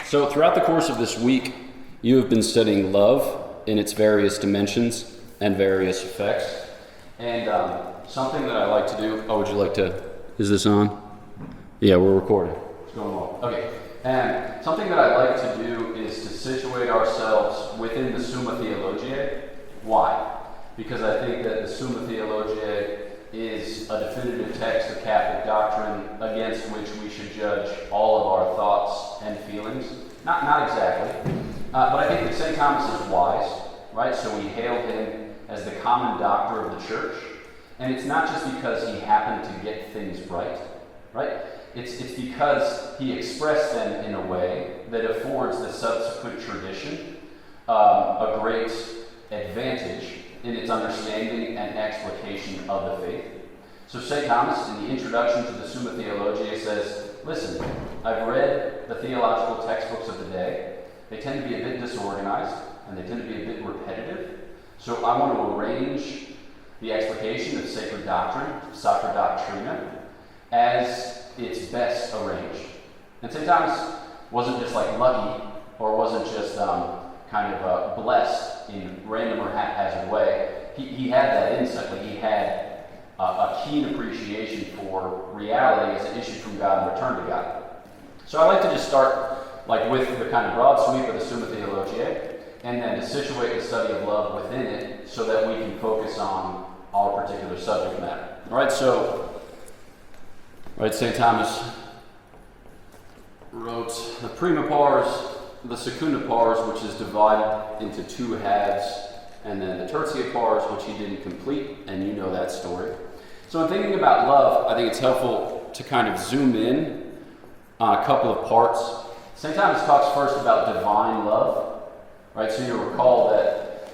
So throughout the course of this week, you have been studying love in its various dimensions and various effects. And something that I like to do, would you like to, is this on? Yeah, we're recording. It's going well. Okay. And something that I like to do is to situate ourselves within the Summa Theologiae. Why? Because I think that the Summa Theologiae is a definitive text of Catholic doctrine against which we should judge all of our thoughts and feelings. Not exactly, but I think that St. Thomas is wise, right? So we hail him as the common doctor of the church. And it's not just because he happened to get things right? It's because he expressed them in a way that affords the subsequent tradition a great advantage in its understanding and explication of the faith. So St. Thomas, in the introduction to the Summa Theologiae, says, listen, I've read the theological textbooks of the day. They tend to be a bit disorganized, and they tend to be a bit repetitive. So I want to arrange the explication of sacred doctrine, Sacra Doctrina, as it's best arranged. And St. Thomas wasn't just like lucky, or wasn't just blessed in random or haphazard way. He had that insight, like he had a keen appreciation for reality as it issued from God and returned to God. So I like to just start with the kind of broad sweep of the Summa Theologiae, and then to situate the study of love within it so that we can focus on our particular subject matter. All right, so St. Thomas wrote the prima pars, the secunda pars, which is divided into two halves, and then the tertia pars, which he didn't complete, and you know that story. So in thinking about love, I think it's helpful to kind of zoom in on a couple of parts. St. Thomas talks first about divine love, right? So you'll recall that,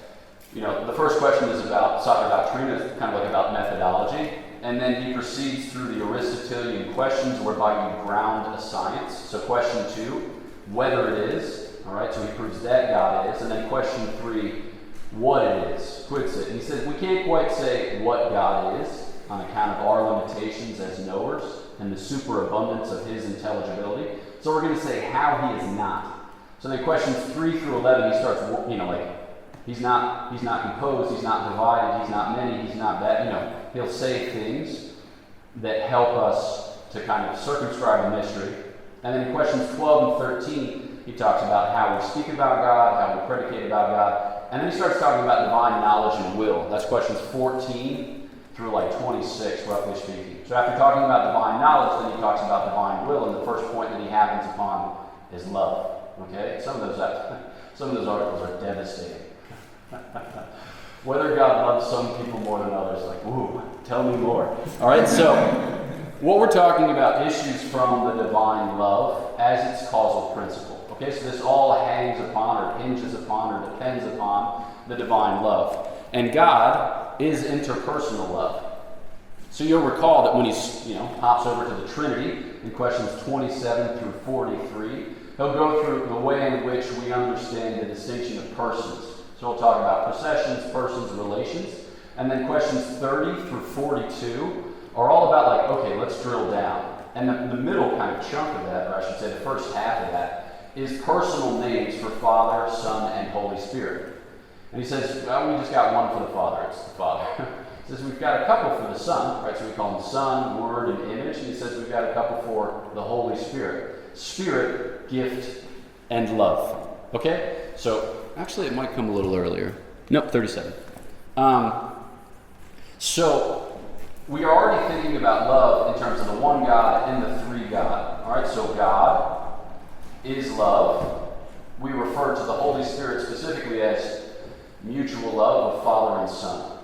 the first question is about Sacra Doctrina, it's kind of like about methodology, and then he proceeds through the Aristotelian questions whereby you ground a science. So question 2, whether it is, all right, so he proves that God is, and then question 3, what it is, quits it. And he says we can't quite say what God is on account of our limitations as knowers and the superabundance of his intelligibility. So we're going to say how he is not. So then questions 3 through 11, he starts, he's not composed, he's not divided, he's not many, he's not that. He'll say things that help us to kind of circumscribe the mystery. And then in questions 12 and 13, he talks about how we speak about God, how we predicate about God. And then he starts talking about divine knowledge and will. That's questions 14 through 26, roughly speaking. So after talking about divine knowledge, then he talks about divine will, and the first point that he happens upon is love. Okay? Some of those articles are devastating. Whether God loves some people more than others, ooh, tell me more. All right, so what we're talking about issues from the divine love as its causal principle. Okay, so this all hangs upon or hinges upon or depends upon the divine love. And God is interpersonal love. So you'll recall that when he hops over to the Trinity in questions 27 through 43, he'll go through the way in which we understand the distinction of persons. So we'll talk about processions, persons, relations. And then questions 30 through 42 are all about let's drill down. And the middle kind of chunk of that, or I should say the first half of that, is personal names for Father, Son, and Holy Spirit. And he says, well, we just got one for the Father, it's the Father. He says we've got a couple for the Son, right? So we call him Son, Word, and Image. And he says we've got a couple for the Holy Spirit. Spirit, gift, and love. Okay? So actually, it might come a little earlier. Nope, 37. So we are already thinking about love in terms of the one God and the three God. All right, so God is love. We refer to the Holy Spirit specifically as mutual love of Father and Son.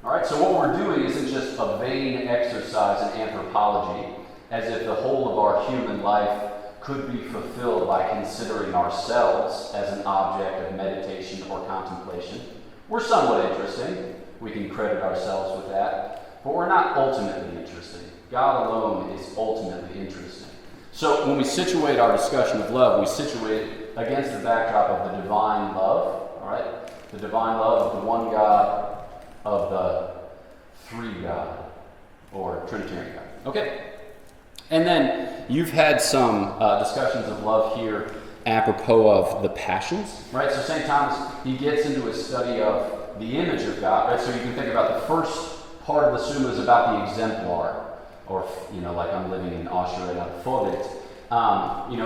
All right, so what we're doing isn't just a vain exercise in anthropology, as if the whole of our human life could be fulfilled by considering ourselves as an object of meditation or contemplation. We're somewhat interesting. We can credit ourselves with that. But we're not ultimately interesting. God alone is ultimately interesting. So when we situate our discussion of love, we situate it against the backdrop of the divine love, all right? The divine love of the one God, of the three God, or Trinitarian God. Okay? And then you've had some discussions of love here apropos of the passions, right? So St. Thomas, he gets into a study of the image of God, right? So you can think about the first part of the Summa is about the exemplar, or, like I'm living in Austria and Vorbild.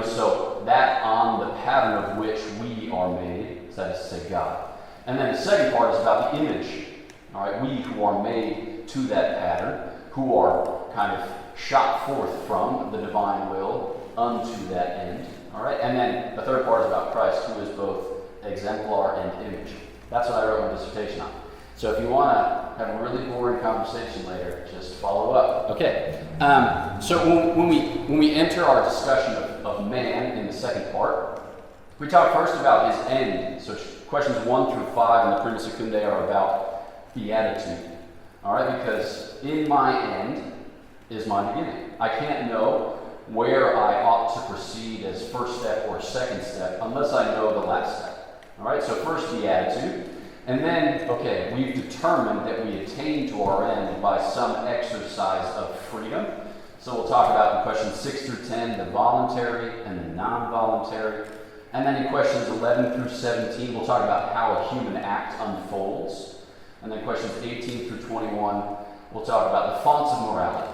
So that on the pattern of which we are made, so that is to say God. And then the second part is about the image, all right? We who are made to that pattern, who are kind of shot forth from the divine will unto that end, all right? And then the third part is about Christ, who is both exemplar and image. That's what I wrote my dissertation on. So if you want to have a really boring conversation later, just follow up. Okay. So when we enter our discussion of man in the second part, we talk first about his end. So questions 1 through 5 in the Prima Secundae are about beatitude. All right, because in my end is my beginning. I can't know where I ought to proceed as first step or second step unless I know the last step. All right, so first beatitude. And then, we've determined that we attain to our end by some exercise of freedom. So we'll talk about in questions 6 through 10, the voluntary and the non-voluntary. And then in questions 11 through 17, we'll talk about how a human act unfolds. And then questions 18 through 21, we'll talk about the fonts of morality,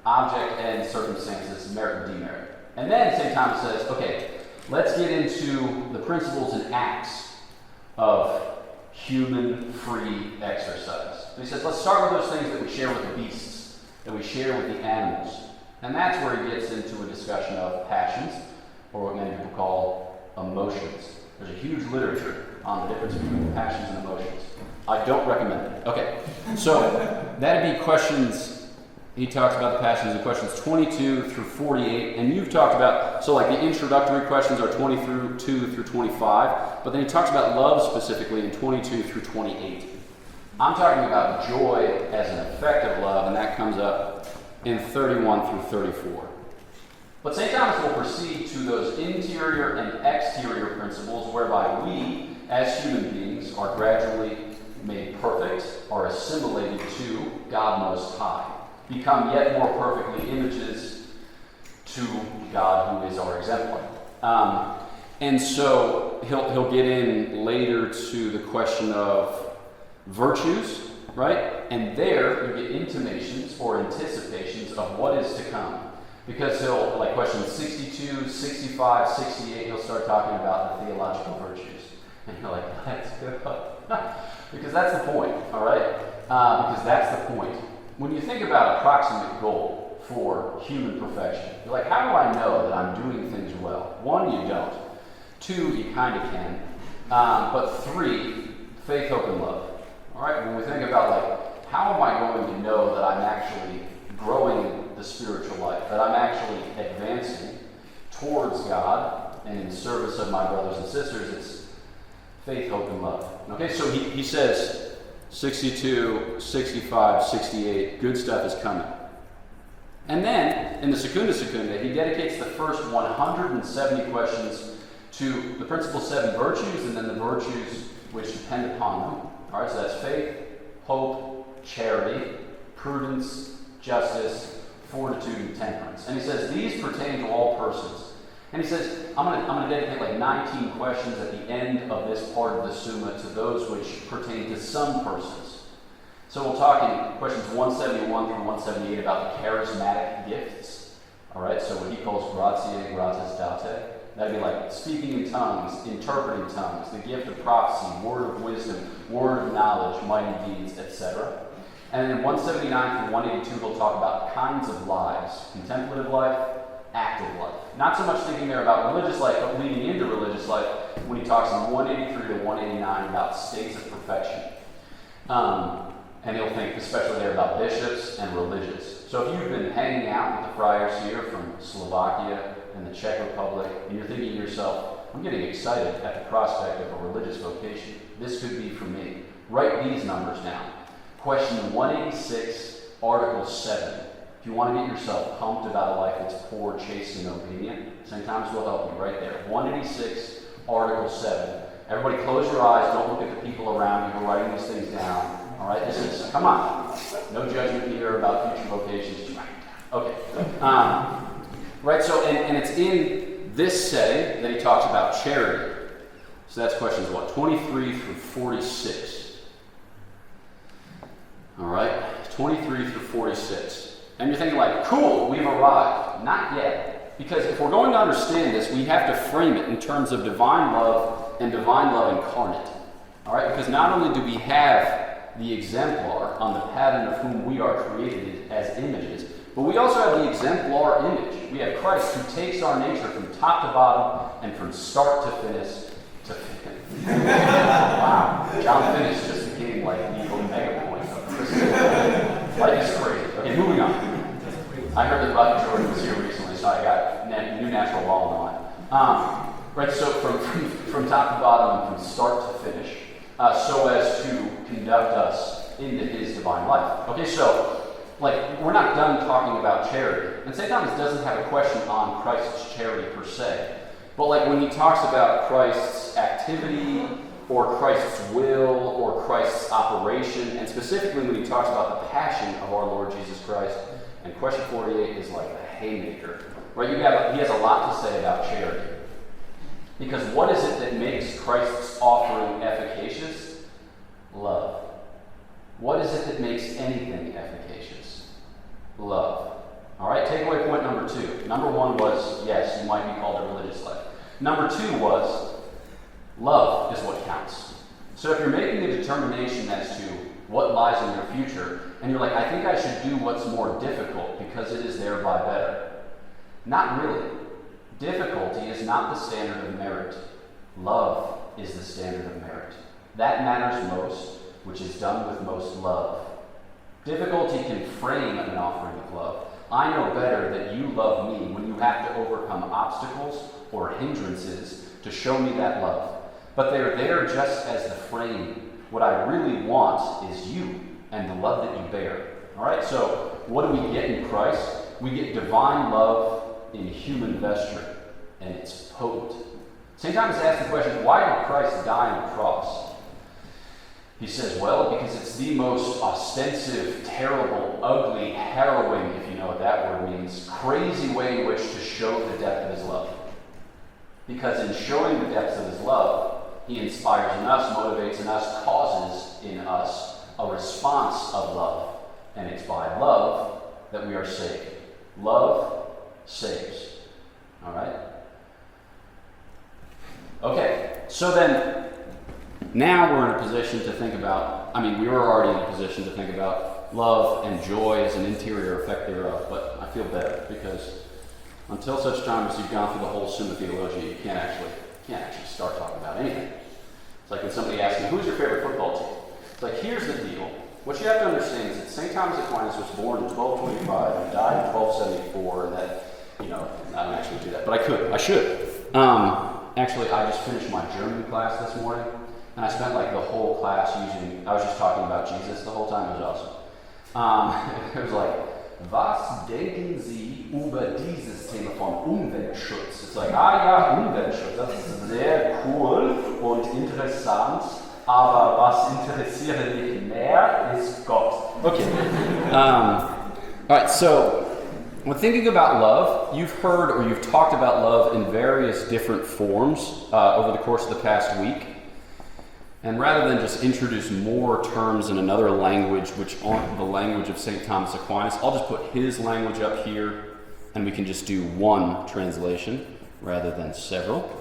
object and circumstances, merit and demerit. And then St. Thomas says, let's get into the principles and acts of human free exercise. So he says, let's start with those things that we share with the beasts, that we share with the animals. And that's where he gets into a discussion of passions, or what many people call emotions. There's a huge literature on the difference between passions and emotions. I don't recommend it. Okay, so that'd be questions, he talks about the passions in questions 22 through 48, and you've talked about, so like the introductory questions are 22 through 25, but then he talks about love specifically in 22 through 28. I'm talking about joy as an effect of love, and that comes up in 31 through 34. But St. Thomas will proceed to those interior and exterior principles whereby we, as human beings, are gradually made perfect, are assimilated to God Most High, become yet more perfectly images to God who is our exemplar. And so he'll get in later to the question of virtues, right? And there you get intimations or anticipations of what is to come. Because he'll, like questions 62, 65, 68, he'll start talking about the theological virtues. And you're like, that's good. Because that's the point, all right? Because that's the point. When you think about a proximate goal for human perfection, you're like, how do I know that I'm doing things well? 1, you don't. 2, you kind of can. But 3, faith, hope, and love. All right? When we think about, like, how am I going to know that I'm actually growing the spiritual life, that I'm actually advancing towards God and in service of my brothers and sisters? It's faith, hope, and love. Okay, so he says 62, 65, 68, good stuff is coming. And then, in the Secunda Secunda, he dedicates the first 170 questions to the principal 7 virtues and then the virtues which depend upon them. All right, so that's faith, hope, charity, prudence, justice, fortitude, and temperance. And he says these pertain to all persons. And he says, I'm going to dedicate like 19 questions at the end of this part of the Summa to those which pertain to some persons. So we'll talk in questions 171 through 178 about the charismatic gifts. All right, so what he calls gratiae gratis date. That'd be like speaking in tongues, interpreting tongues, the gift of prophecy, word of wisdom, word of knowledge, mighty deeds, etc. And in 179 through 182, he'll talk about kinds of lives: contemplative life, active life. Not so much thinking there about religious life, but leading into religious life when he talks in 183 to 189 about states of perfection. And he'll think especially there about bishops and religious. So if you've been hanging out with the friars here from Slovakia and the Czech Republic, and you're thinking to yourself, I'm getting excited at the prospect of a religious vocation. This could be for me. Write these numbers down. Question 186, Article 7. If you want to get yourself pumped about a life that's poor, chaste, and obedient, St. Thomas will help you right there. 186, Article 7. Everybody close your eyes. Don't look at the people around you who are writing these things down. All right? This is, come on. No judgment here about future vocations. Okay. Right, so, and it's in this setting that he talks about charity. So that's questions 23 through 46. All right, 23 through 46. And you're thinking like, cool, we've arrived. Not yet. Because if we're going to understand this, we have to frame it in terms of divine love and divine love incarnate. All right, because not only do we have the exemplar on the pattern of whom we are created as images, but we also have the exemplar image. We have Christ who takes our nature from top to bottom and from start to finish. Wow, John Finnis just became like the omega point of Christmas. Life is crazy. Okay, moving on. I heard that Roger Jordan was here recently, so I got new natural law in mind. Right, so from top to bottom and from start to finish, so as to conduct us into his divine life. Okay, so we're not done talking about charity. And St. Thomas doesn't have a question on Christ's charity per se. But when he talks about Christ's activity, or Christ's will, or Christ's operation, and specifically when he talks about the passion of our Lord Jesus Christ, and question 48 is like a haymaker. Right? He has a lot to say about charity. Because what is it that makes Christ's offering efficacious? Love. What is it that makes anything efficacious? Love. All right, takeaway point number 2. Number 1 was, yes, you might be called a religious life. Number 2 was, love is what counts. So if you're making a determination as to what lies in your future, and you're like, I think I should do what's more difficult because it is thereby better. Not really. Difficulty is not the standard of merit. Love is the standard of merit. That matters most, which is done with most love. Difficulty can frame an offering of love. I know better that you love me when you have to overcome obstacles or hindrances to show me that love. But they're there just as the frame. What I really want is you and the love that you bear. All right, so what do we get in Christ? We get divine love in human vesture, and it's potent. St. Thomas asked the question, why did Christ die on the cross? He says, well, because it's the most ostensive, terrible, ugly, harrowing, if you know what that word means, crazy way in which to show the depth of his love. Because in showing the depths of his love, he inspires in us, motivates in us, causes in us a response of love. And it's by love that we are saved. Love saves. All right? Okay, so then, now we're in a position to think about, we were already in a position to think about love and joy as an interior effect thereof, but I feel better because until such time as you've gone through the whole Summa Theologia, you can't actually start talking about anything. It's like when somebody asks me, who's your favorite football team? It's like, here's the deal. What you have to understand is that St. Thomas Aquinas was born in 1225 and died in 1274, and that, I don't actually do that, but I should. Actually, I just finished my German class this morning, and I spent the whole class I was just talking about Jesus the whole time. It was awesome. It was like, was denken Sie über dieses Thema von Umweltschutz? It's like, ja, Umweltschutz, das ist sehr cool und interessant, aber was interessiert mich mehr ist Gott. Okay. All right, so when thinking about love, you've heard or you've talked about love in various different forms over the course of the past week. And rather than just introduce more terms in another language which aren't the language of St. Thomas Aquinas, I'll just put his language up here and we can just do one translation rather than several.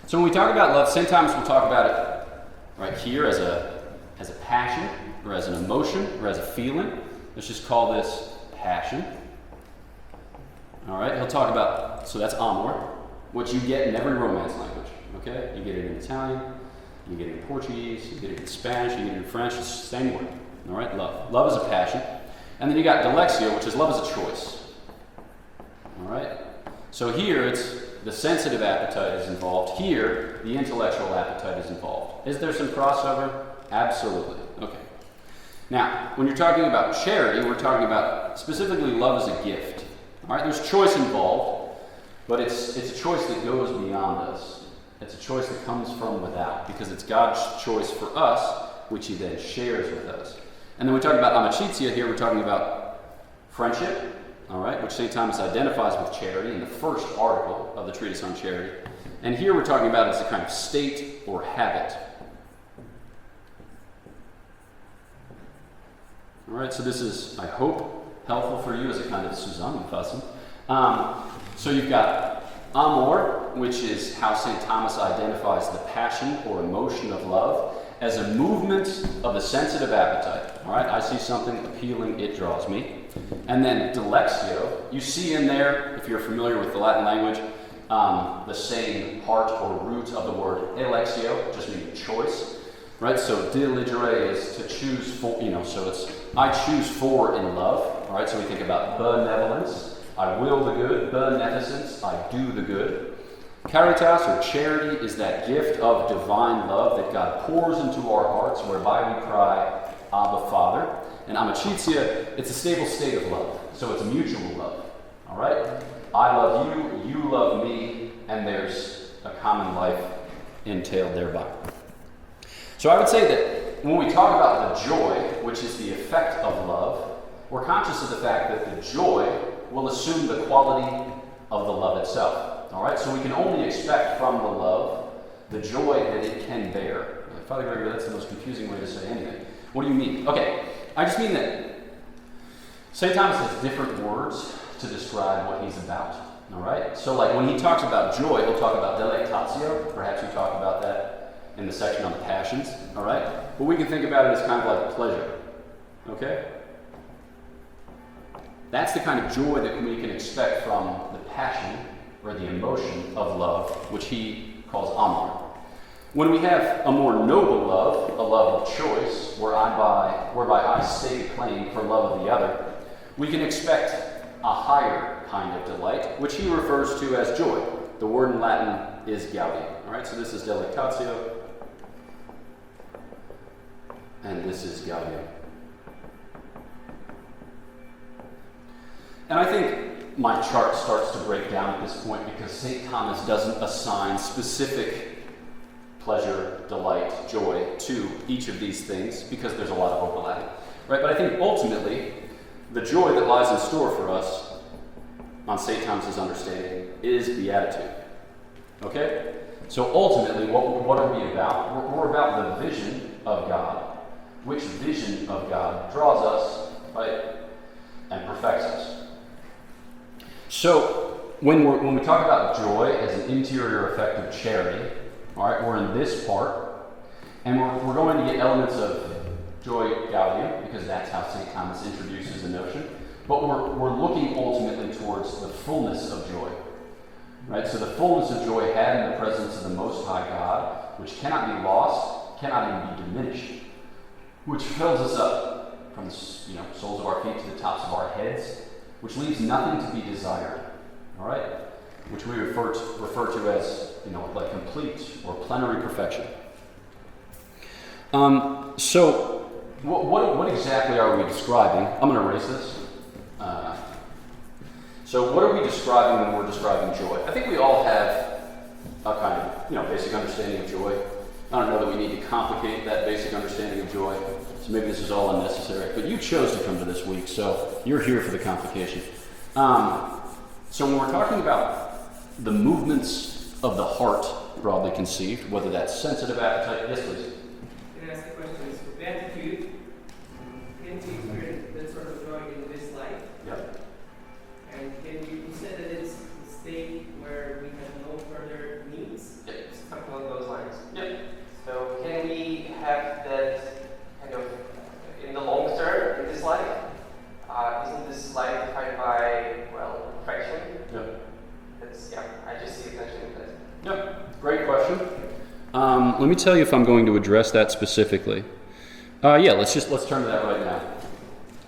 So when we talk about love, St. Thomas will talk about it right here as a passion or as an emotion or as a feeling. Let's just call this passion. All right, he'll talk about, so that's amor, what you get in every Romance language. Okay, you get it in Italian, you get it in Portuguese, you get it in Spanish, you get it in French, it's the same word. All right, love. Love is a passion. And then you got dilexio, which is love is a choice. All right? So here it's the sensitive appetite is involved. Here, the intellectual appetite is involved. Is there some crossover? Absolutely. Okay. Now, when you're talking about charity, we're talking about specifically love as a gift. All right, there's choice involved, but it's a choice that goes beyond us. It's a choice that comes from without, because it's God's choice for us, which he then shares with us. And then we talk about amicizia here, we're talking about friendship, all right, which St. Thomas identifies with charity in the first article of the Treatise on Charity. And here we're talking about it as a kind of state or habit. All right, so this is, I hope, helpful for you as a kind of Zusammenfassung. So you've got amor, which is how St. Thomas identifies the passion or emotion of love as a movement of the sensitive appetite. All right, I see something appealing, it draws me. And then delectio, you see in there, if you're familiar with the Latin language, the same part or root of the word electio, just meaning choice. Right, so delegere is to choose for, so it's I choose for in love. All right, so we think about benevolence, I will the good, beneficence, I do the good. Caritas, or charity, is that gift of divine love that God pours into our hearts, whereby we cry, Abba, Father. And amicitia, it's a stable state of love, so it's mutual love. All right, I love you, you love me, and there's a common life entailed thereby. So I would say that when we talk about the joy, which is the effect of love, we're conscious of the fact that the joy will assume the quality of the love itself. All right, so we can only expect from the love the joy that it can bear. Father Gregory, that's the most confusing way to say anything. What do you mean? Okay, I just mean that St. Thomas has different words to describe what he's about. All right, so like when he talks about joy, he'll talk about delectatio. Perhaps we talk about that in the section on the passions. All right, but we can think about it as kind of like pleasure. Okay. That's the kind of joy that we can expect from the passion or the emotion of love, which he calls amor. When we have a more noble love, a love of choice, whereby I stake a claim for love of the other, we can expect a higher kind of delight, which he refers to as joy. The word in Latin is gaudium. All right, so this is delectatio, and this is gaudium. And I think my chart starts to break down at this point because St. Thomas doesn't assign specific pleasure, delight, joy to each of these things because there's a lot of overlap. Right? But I think ultimately, the joy that lies in store for us on St. Thomas's understanding is beatitude. Okay? So ultimately, what are we about? We're about the vision of God. Which vision of God draws us, right, and perfects us. So, when we talk about joy as an interior effect of charity, all right, we're in this part, and we're going to get elements of joy gaudium, because that's how St. Thomas introduces the notion, but we're looking ultimately towards the fullness of joy, right? So the fullness of joy had in the presence of the Most High God, which cannot be lost, cannot even be diminished, which fills us up from the soles of our feet to the tops of our heads, which leaves nothing to be desired, all right? Which we refer to as, like complete or plenary perfection. So, what exactly are we describing? I'm going to erase this. So, what are we describing when we're describing joy? I think we all have a kind of, basic understanding of joy. I don't know that we need to complicate that basic understanding of joy. So maybe this is all unnecessary, but you chose to come to this week, so you're here for the complication. So when we're talking about the movements of the heart, broadly conceived, whether that's sensitive appetite, yes please. Can I ask a question? Is beatitude, can we experience that sort of joy in this life? Yep. And you said that it's a state where we have no further needs? Yep. Something along those lines. Yep. So can we have that kind of in the long term in this life? Isn't this life defined by, perfection? Yep. I just see attention in that. Yep. Great question. Let me tell you if I'm going to address that specifically. Let's turn to that right now.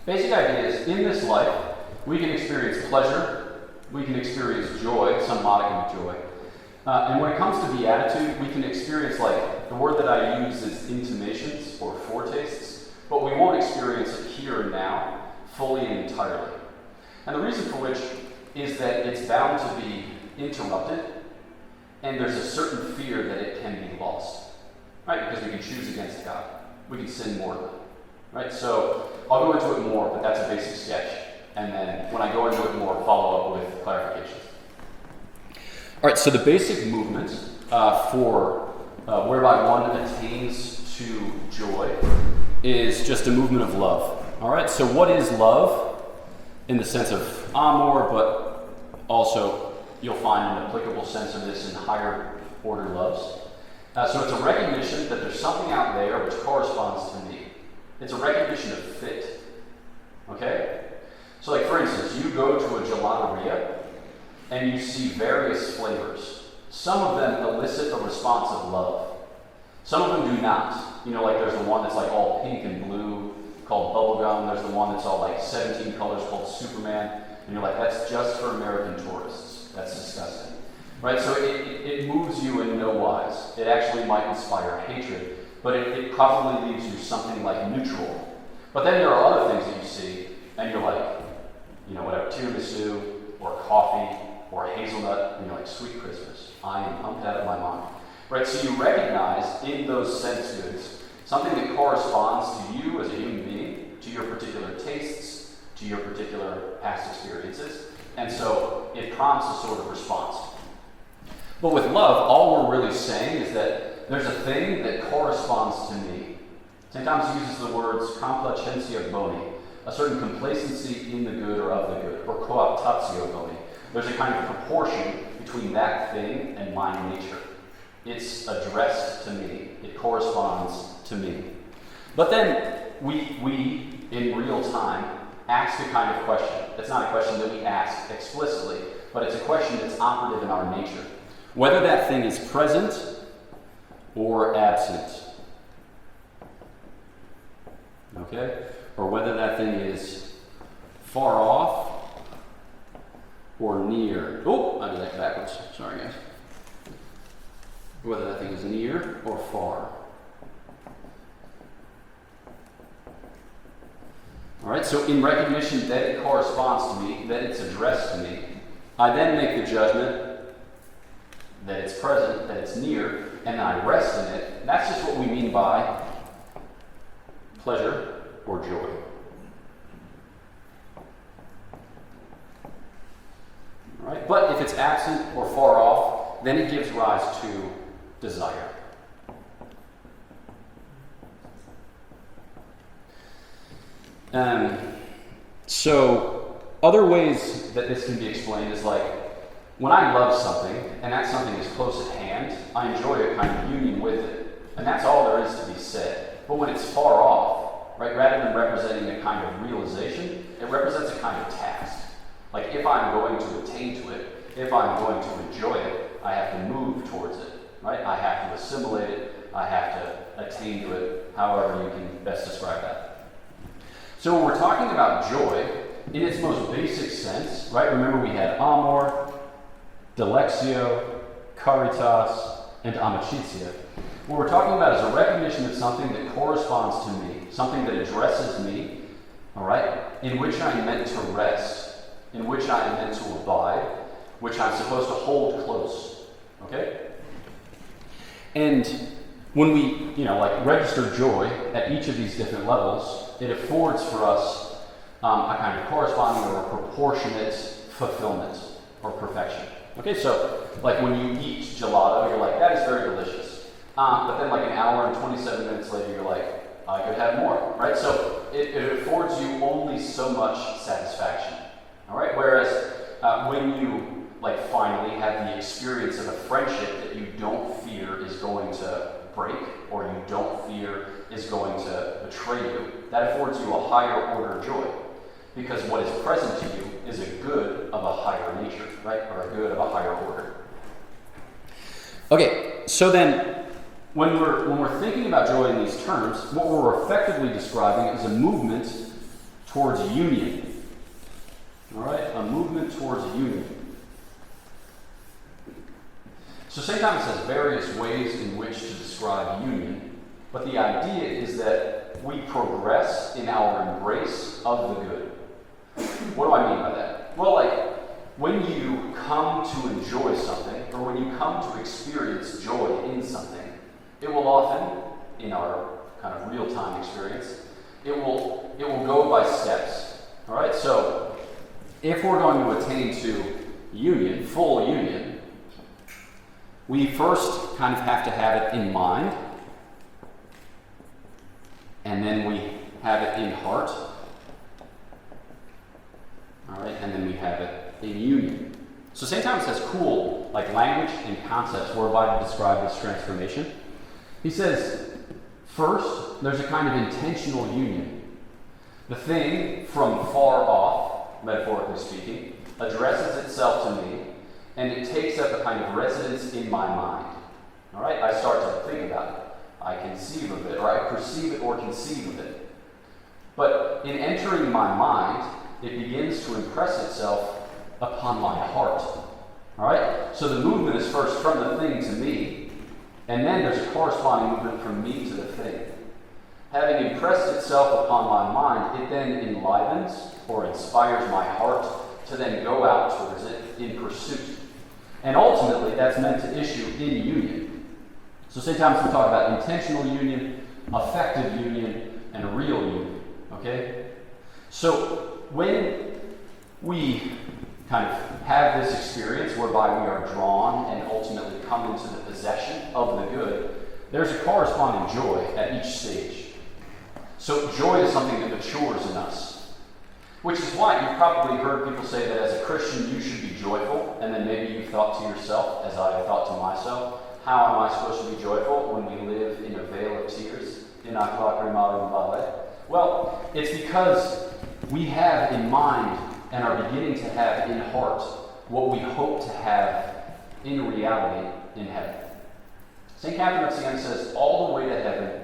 Basic idea is, in this life, we can experience pleasure, we can experience joy, some modicum of joy. And when it comes to beatitude, we can experience, the word that I use is intimations or foretastes, but we won't experience it here and now, fully and entirely. And the reason for which is that it's bound to be interrupted, and there's a certain fear that it can be lost, right? Because we can choose against God. We can sin mortally, right? So I'll go into it more, but that's a basic sketch. and then when I go into it more, follow up with clarifications. All right, so the basic movement for whereby one attains to joy is just a movement of love. All right, so what is love in the sense of amor, but also you'll find an applicable sense of this in higher order loves. So it's a recognition that there's something out there which corresponds to me. It's a recognition of fit. Okay? So like for instance, you go to a gelateria and you see various flavors. Some of them elicit a response of love. Some of them do not. You know, like there's the one that's like all pink and blue called bubblegum. There's the one that's all like 17 colors called Superman. And you're like, that's just for American tourists. That's disgusting. Right? So it moves you in no wise. It actually might inspire hatred, but it probably leaves you something like neutral. But then there are other things that you see, and you're like, you know, whatever, tiramisu, or coffee, or hazelnut, and you're like, sweet Christmas. I am pumped out of my mind. Right? So you recognize in those sense goods something that corresponds to you as a human being, to your particular tastes, to your particular past experiences, and so it prompts a sort of response. But with love, all we're really saying is that there's a thing that corresponds to me. St. Thomas uses the words complacentia boni, a certain complacency in the good or of the good, or cooptatio boni. There's a kind of proportion between that thing and my nature. It's addressed to me. It corresponds to me. But then we in real time, ask a kind of question. It's not a question that we ask explicitly, but it's a question that's operative in our nature. Whether that thing is present or absent. Okay? Or whether that thing is far off or near. Oh, I did that backwards. Sorry, guys. Whether that thing is near or far. All right, so in recognition that it corresponds to me, that it's addressed to me, I then make the judgment that it's present, that it's near, and then I rest in it. That's just what we mean by pleasure or joy. All right, but if it's absent or far off, then it gives rise to desire. So other ways that this can be explained is like, when I love something, and that something is close at hand, I enjoy a kind of union with it. And that's all there is to be said. But when it's far off, right, rather than representing a kind of realization, it represents a kind of task. Like if I'm going to attain to it, if I'm going to enjoy it, I have to move towards it, right? I have to assimilate it, I have to attain to it, however you can best describe that. So when we're talking about joy, in its most basic sense, right, remember we had amor, delexio, caritas, and amicitia. What we're talking about is a recognition of something that corresponds to me, something that addresses me, all right, in which I'm meant to rest, in which I am meant to abide, which I'm supposed to hold close, okay? And when we, like register joy at each of these different levels, it affords for us a kind of corresponding or a proportionate fulfillment or perfection. Okay, so like when you eat gelato, you're like, that is very delicious. But then like an hour and 27 minutes later, you're like, I could have more, right? So it affords you only so much satisfaction, all right? Whereas when you like finally have the experience of a friendship that you don't fear is going to break, or you don't fear is going to betray you, that affords you a higher order joy. Because what is present to you is a good of a higher nature, right? Or a good of a higher order. Okay, so then when we're thinking about joy in these terms, what we're effectively describing is a movement towards union. All right, a movement towards union. So St. Thomas has various ways in which to describe union, but the idea is that we progress in our embrace of the good. What do I mean by that? Well, like, when you come to enjoy something, or when you come to experience joy in something, it will often, in our kind of real-time experience, it will go by steps. All right, so if we're going to attain to union, full union, we first kind of have to have it in mind, and then we have it in heart, all right, and then we have it in union. So St. Thomas has cool language and concepts whereby to describe this transformation. He says, first, there's a kind of intentional union. The thing from far off, metaphorically speaking, addresses itself to me, and it takes up a kind of residence in my mind. All right, I start to think about it. I conceive of it, or I perceive it or conceive of it. But in entering my mind, it begins to impress itself upon my heart. All right? So the movement is first from the thing to me, and then there's a corresponding movement from me to the thing. Having impressed itself upon my mind, it then enlivens or inspires my heart to then go out towards it in pursuit. And ultimately, that's meant to issue in union. So St. Thomas will talk about intentional union, affective union, and real union. Okay? So when we kind of have this experience whereby we are drawn and ultimately come into the possession of the good, there's a corresponding joy at each stage. So joy is something that matures in us, which is why you've probably heard people say that as a Christian you should be joyful, and then maybe you've thought to yourself, as I have thought to myself, how am I supposed to be joyful when we live in a vale of tears? In ac lacrimarum vale? Well, it's because we have in mind and are beginning to have in heart what we hope to have in reality in heaven. St. Catherine of Siena says, all the way to heaven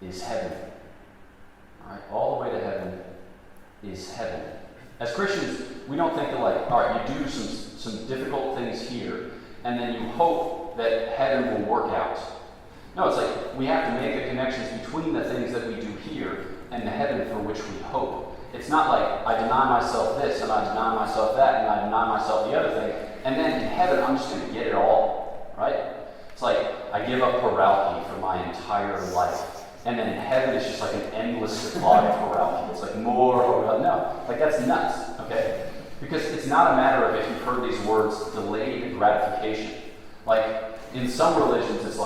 is heaven. All right, all the way to heaven is heaven. As Christians, we don't think that all right, you do some difficult things here, and then you hope that heaven will work out. No, it's we have to make the connections between the things that we do here and the heaven for which we hope. It's not I deny myself this, and I deny myself that, and I deny myself the other thing, and then in heaven I'm just going to get it all, right? It's I give up Horalki for my entire life, and then in heaven it's just an endless supply of Horalki. It's more Horalki. No, that's nuts, okay? Because it's not a matter of, if you've heard these words, delayed gratification. In some religions it's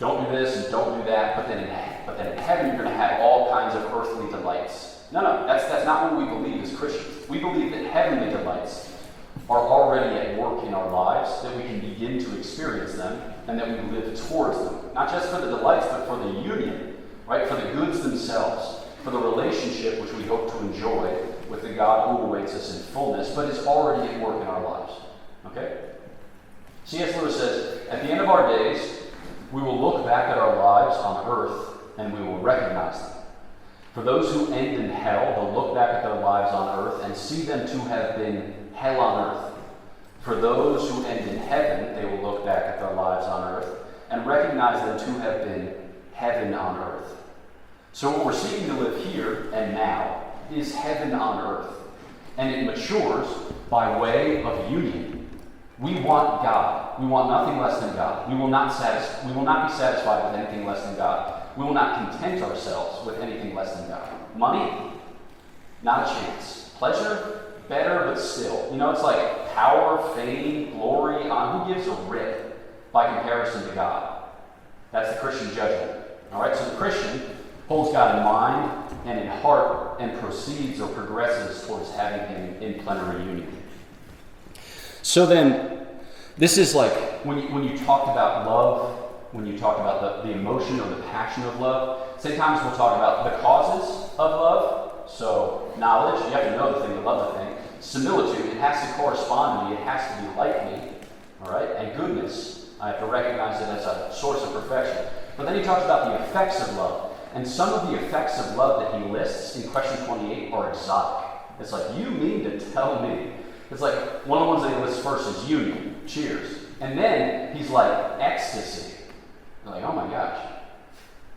don't do this and don't do that, but then in heaven you're going to have all kinds of earthly delights. No, that's not what we believe as Christians. We believe that heavenly delights are already at work in our lives, that we can begin to experience them, and that we live towards them. Not just for the delights, but for the union, right? For the goods themselves, for the relationship which we hope to enjoy with the God who awaits us in fullness, but is already at work in our lives. Okay? C.S. Lewis says, at the end of our days, we will look back at our lives on earth and we will recognize them. For those who end in hell, they'll look back at their lives on earth and see them to have been hell on earth. For those who end in heaven, they will look back at their lives on earth and recognize them to have been heaven on earth. So what we're seeking to live here and now is heaven on earth. And it matures by way of union. We want God. We want nothing less than God. We will not be satisfied with anything less than God. We will not content ourselves with anything less than God. Money? Not a chance. Pleasure? Better, but still. It's power, fame, glory, who gives a rip by comparison to God? That's the Christian judgment. All right, so the Christian holds God in mind and in heart and proceeds or progresses towards having him in plenary union. So then, this is when you talked about love, when you talk about the emotion or the passion of love, St. Thomas will talk about the causes of love. So knowledge, you have to know the thing to love the thing. Similitude, it has to correspond to me, it has to be like me. All right? And goodness, I have to recognize it as a source of perfection. But then he talks about the effects of love. And some of the effects of love that he lists in question 28 are exotic. It's you mean to tell me? It's one of the ones that he lists first is union, cheers. And then he's ecstasy. You're oh my gosh,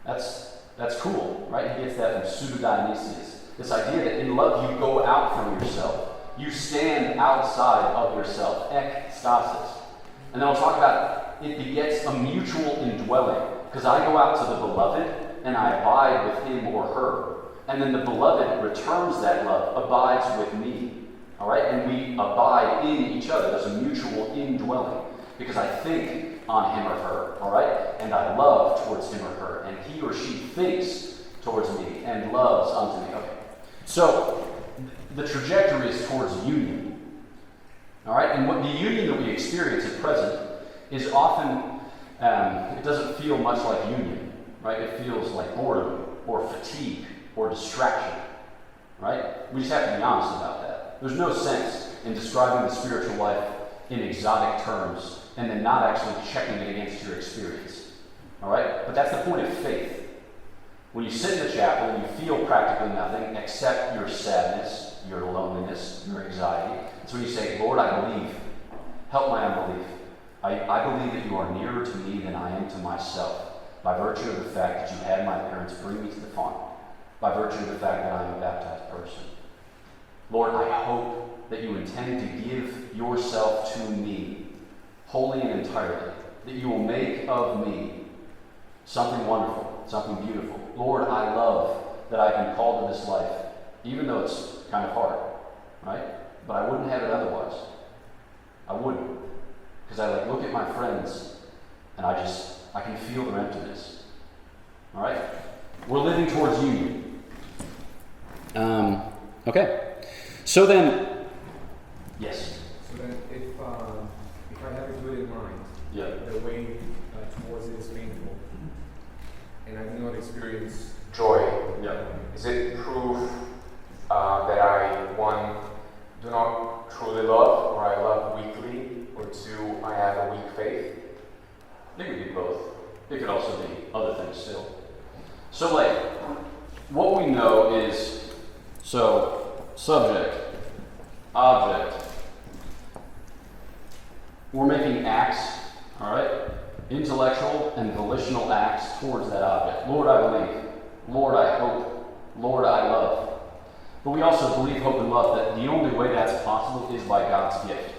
that's cool, right? He gets that from Pseudo-Dionysius. This idea that in love you go out from yourself. You stand outside of yourself, ekstasis. And then I'll talk about it begets a mutual indwelling. Because I go out to the beloved and I abide with him or her. And then the beloved returns that love, abides with me. All right? And we abide in each other. There's a mutual indwelling. Because I think on him or her, all right? And I love towards him or her. And he or she thinks towards me and loves unto me. Okay. So, the trajectory is towards union. All right? And what the union that we experience at present is often, it doesn't feel much like union, right? It feels like boredom or fatigue or distraction, right? We just have to be honest about that. There's no sense in describing the spiritual life in exotic terms and then not actually checking it against your experience, all right? But that's the point of faith. When you sit in the chapel and you feel practically nothing except your sadness, your loneliness, your anxiety, it's when you say, Lord, I believe. Help my unbelief. I believe that you are nearer to me than I am to myself by virtue of the fact that you had my parents bring me to the font, by virtue of the fact that I am a baptized person. Lord, I hope that you intend to give yourself to me, wholly and entirely, that you will make of me something wonderful, something beautiful. Lord, I love that I've been called to this life, even though it's kind of hard, right? But I wouldn't have it otherwise. I wouldn't. Because I look at my friends and I can feel their emptiness. All right? We're living towards union. Okay. So then, yes. So then, if I have it good in mind, Yeah. the way towards it is painful, and I do not experience joy, Yeah. is it proof that I, one, do not truly love, or I love weakly, or two, I have a weak faith? I think it could be both. It could also be other things still. So what we know is, subject, object. We're making acts, all right? Intellectual and volitional acts towards that object. Lord, I believe. Lord, I hope. Lord, I love. But we also believe, hope, and love that the only way that's possible is by God's gift.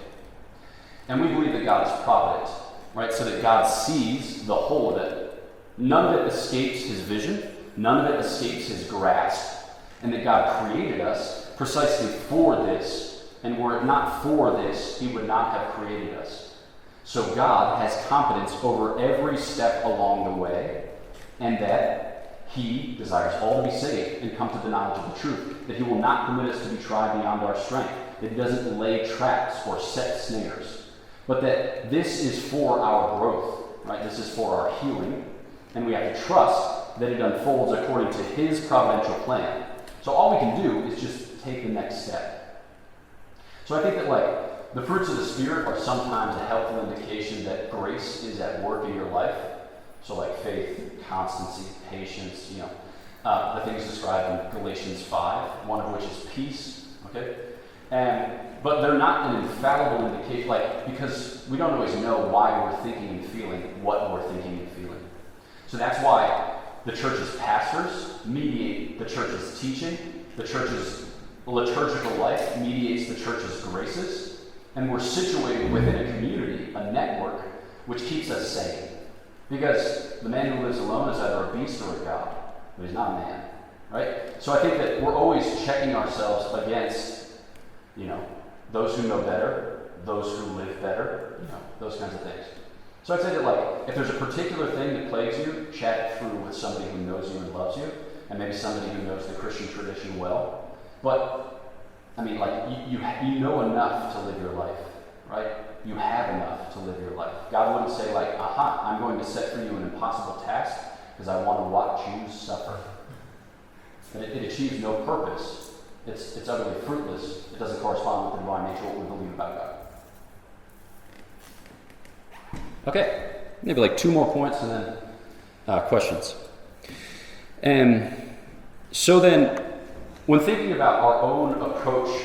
And we believe that God is provident, right? So that God sees the whole of it. None of it escapes his vision. None of it escapes his grasp. And that God created us precisely for this. And were it not for this, he would not have created us. So God has competence over every step along the way. And that he desires all to be saved and come to the knowledge of the truth. That he will not permit us to be tried beyond our strength. That he doesn't lay traps or set snares. But that this is for our growth, right? This is for our healing. And we have to trust that it unfolds according to his providential plan. So all we can do is just take the next step. So I think that the fruits of the Spirit are sometimes a helpful indication that grace is at work in your life. So faith, constancy, patience, the things described in Galatians 5, one of which is peace, okay? But they're not an infallible indication, because we don't always know why we're thinking and feeling what we're thinking and feeling. So that's why the church's pastors mediate the church's teaching, the church's liturgical life mediates the church's graces, and we're situated within a community, a network, which keeps us sane. Because the man who lives alone is either a beast or a god, but he's not a man, right? So I think that we're always checking ourselves against, those who know better, those who live better, those kinds of things. So I'd say that if there's a particular thing that plagues you, chat it through with somebody who knows you and loves you, and maybe somebody who knows the Christian tradition well. But, you know enough to live your life, right? You have enough to live your life. God wouldn't say I'm going to set for you an impossible task because I want to watch you suffer. But it achieves no purpose. It's utterly fruitless. It doesn't correspond with the divine nature, what we believe about God. Okay, maybe 2 more points and then questions. So then, when thinking about our own approach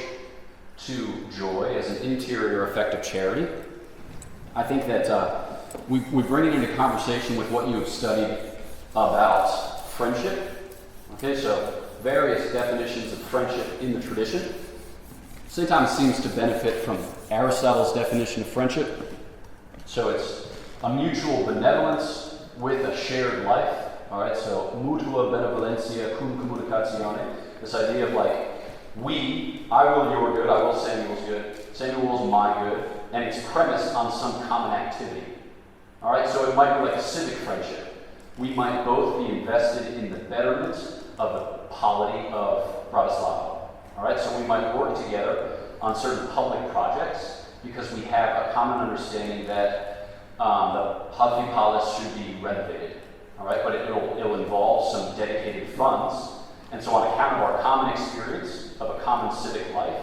to joy as an interior effect of charity, I think that we bring it into conversation with what you have studied about friendship. Okay, so various definitions of friendship in the tradition. Sometimes seems to benefit from Aristotle's definition of friendship. So it's a mutual benevolence with a shared life, All right, so mutua benevolencia cum communicatione. This idea of like, I will your good, I will Samuel's good, Samuel wills my good, and it's premised on some common activity. All right, so it might be like a civic friendship. We might both be invested in the betterment of the polity of Bratislava. All right, so we might work together on certain public projects because we have a common understanding that the Hadvi Palace should be renovated. All right, but it'll involve some dedicated funds. And so on account of our common experience of a common civic life,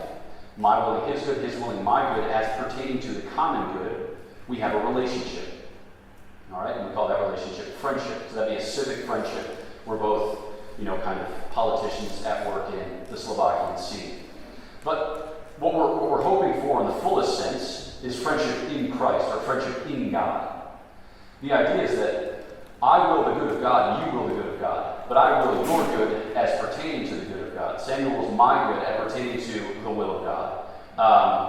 my willing his good, his willing my good, as pertaining to the common good, we have a relationship. All right, and we call that relationship friendship. So that'd be a civic friendship. We're both, kind of politicians at work in the Slovakian scene. But what we're hoping for in the fullest sense is friendship in Christ, or friendship in God. The idea is that I will the good of God, you will the good of God, but I will your good as pertaining to the good of God. Samuel wills my good as pertaining to the will of God.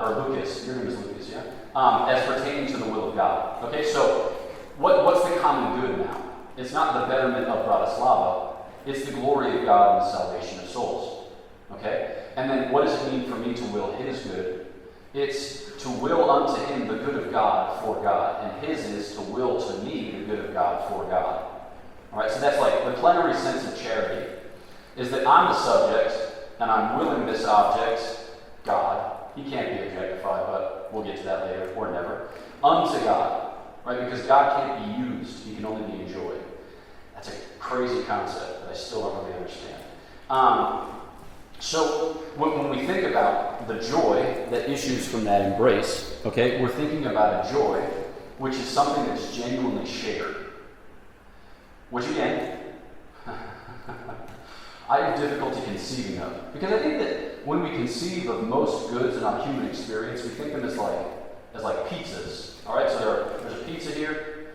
Or Lucas, your name is Lucas, yeah? As pertaining to the will of God. Okay, so what's the common good now? It's not the betterment of Bratislava, it's the glory of God and the salvation of souls. Okay? And then what does it mean for me to will his good? It's to will unto him the good of God for God, and his is to will to me the good of God for God. All right, so that's like the plenary sense of charity is that I'm the subject and I'm willing this object, God. He can't be objectified, but we'll get to that later, or never. Unto God, right? Because God can't be used, he can only be enjoyed. That's a crazy concept that I still don't really understand. So when we think about the joy that issues from that embrace, okay, we're thinking about a joy which is something that's genuinely shared. Which again, I have difficulty conceiving of. Because I think that when we conceive of most goods in our human experience, we think of them as like pizzas. All right, so there's a pizza here.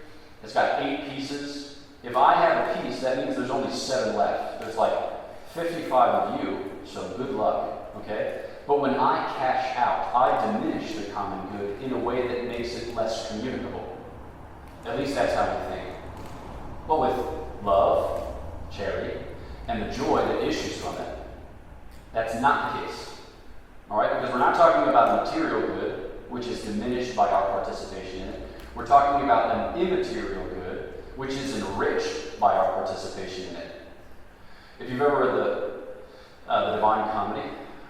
It's got 8 pieces. If I have a piece, that means there's only 7 left. There's like 55 of you, so good luck, okay? But when I cash out, I diminish the common good in a way that makes it less communicable. At least that's how we think. But with love, charity, and the joy that issues from it, that's not the case. All right? Because we're not talking about material good, which is diminished by our participation in it. We're talking about an immaterial good, which is enriched by our participation in it. If you've ever read the Divine Comedy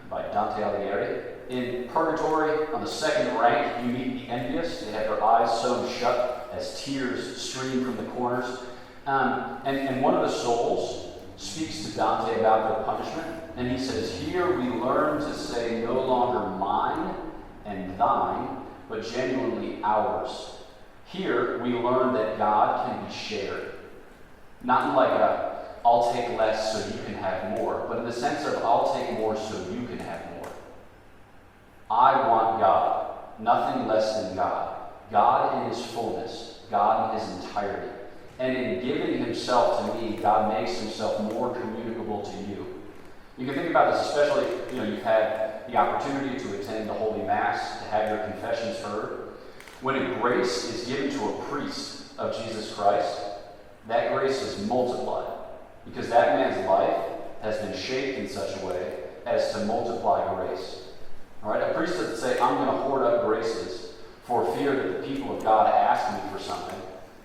by Dante Alighieri, in Purgatory, on the second rank, you meet the envious. They have their eyes sewn shut as tears stream from the corners. And one of the souls speaks to Dante about their punishment, and he says, "Here we learn to say no longer mine and thine, but genuinely ours. Here we learn that God can be shared." Not in like a, I'll take less so you can have more, but in the sense of I'll take more so you can have more. I want God, nothing less than God. God in his fullness, God in his entirety. And in giving himself to me, God makes himself more communicable to you. You can think about this, especially, you've had the opportunity to attend the Holy Mass, to have your confessions heard. When a grace is given to a priest of Jesus Christ, that grace is multiplied. Because that man's life has been shaped in such a way as to multiply grace. All right? A priest doesn't say, I'm going to hoard up graces for fear that the people of God ask me for something.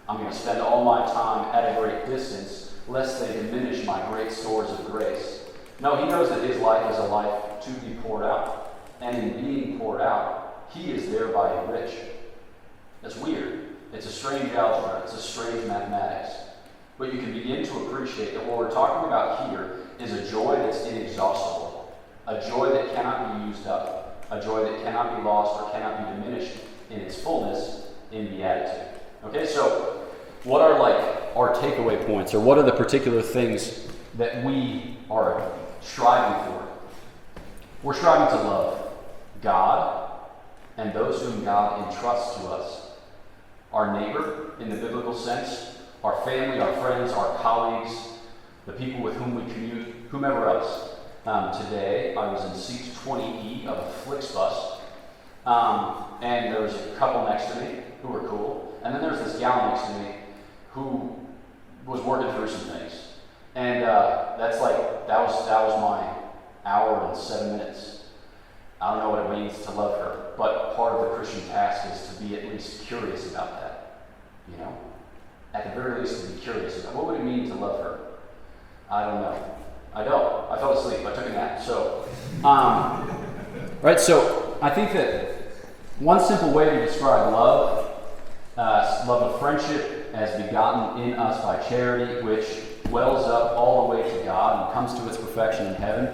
I'm going to spend all my time at a great distance, lest they diminish my great stores of grace. No, he knows that his life is a life to be poured out. And in being poured out, he is thereby enriched. That's weird. It's a strange algebra. It's a strange mathematics. But you can begin to appreciate that what we're talking about here is a joy that's inexhaustible, a joy that cannot be used up, a joy that cannot be lost or cannot be diminished in its fullness in beatitude. Okay, so what are our takeaway points, or what are the particular things that we are striving for? We're striving to love God and those whom God entrusts to us, our neighbor in the biblical sense, our family, our friends, our colleagues, the people with whom we commute, whomever else. Today, I was in seat 20E of a Flixbus, and there was a couple next to me who were cool, and then there was this gal next to me who was working through some things. And that was my hour and 7 minutes. I don't know what it means to love her, but part of the Christian task is to be at least curious about that. You know? At the very least, to be curious about what would it mean to love her? I don't know. I don't. I fell asleep. I took a nap. So, right. So I think that one simple way to describe love, love of friendship as begotten in us by charity, which wells up all the way to God and comes to its perfection in heaven,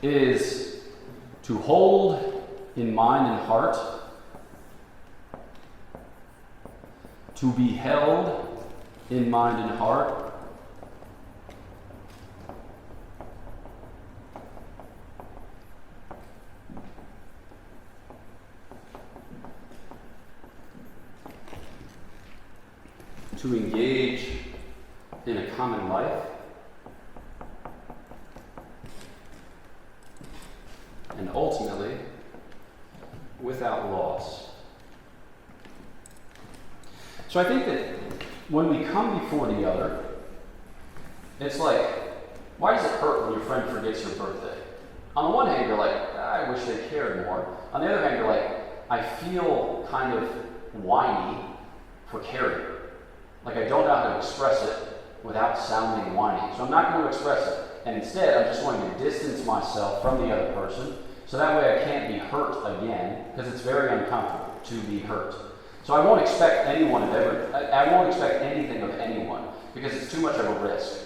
is to hold in mind and heart, to be held in mind and heart, to engage in a common life, and ultimately without loss. So I think that when we come before the other, it's like, why does it hurt when your friend forgets your birthday? On the one hand, you're like, I wish they cared more. On the other hand, you're like, I feel kind of whiny for caring. Like I don't know how to express it without sounding whiny. So I'm not going to express it. And instead, I'm just going to distance myself from the other person, so that way I can't be hurt again, because it's very uncomfortable to be hurt. So I won't expect I won't expect anything of anyone, because it's too much of a risk.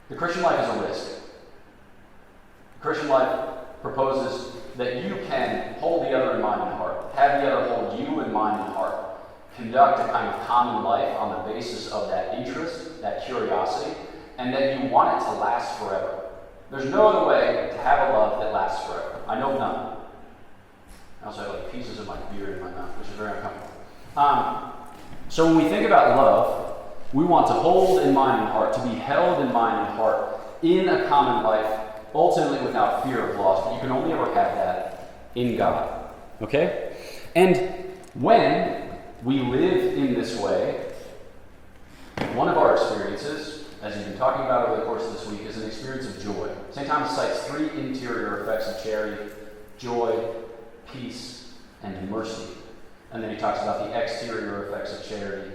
The Christian life is a risk. The Christian life proposes that you can hold the other in mind and heart, have the other hold you in mind and heart, conduct a kind of common life on the basis of that interest, that curiosity, and that you want it to last forever. There's no other way to have a love that lasts forever. I know none. I also have like pieces of my beard in my mouth, which is very uncomfortable. So when we think about love, we want to hold in mind and heart, to be held in mind and heart in a common life, ultimately without fear of loss. But you can only ever have that in God. Okay? And when we live in this way, one of our experiences, as you've been talking about over the course of this week, is an experience of joy. St. Thomas cites 3 interior effects of charity: joy, peace, and mercy. And then he talks about the exterior effects of charity,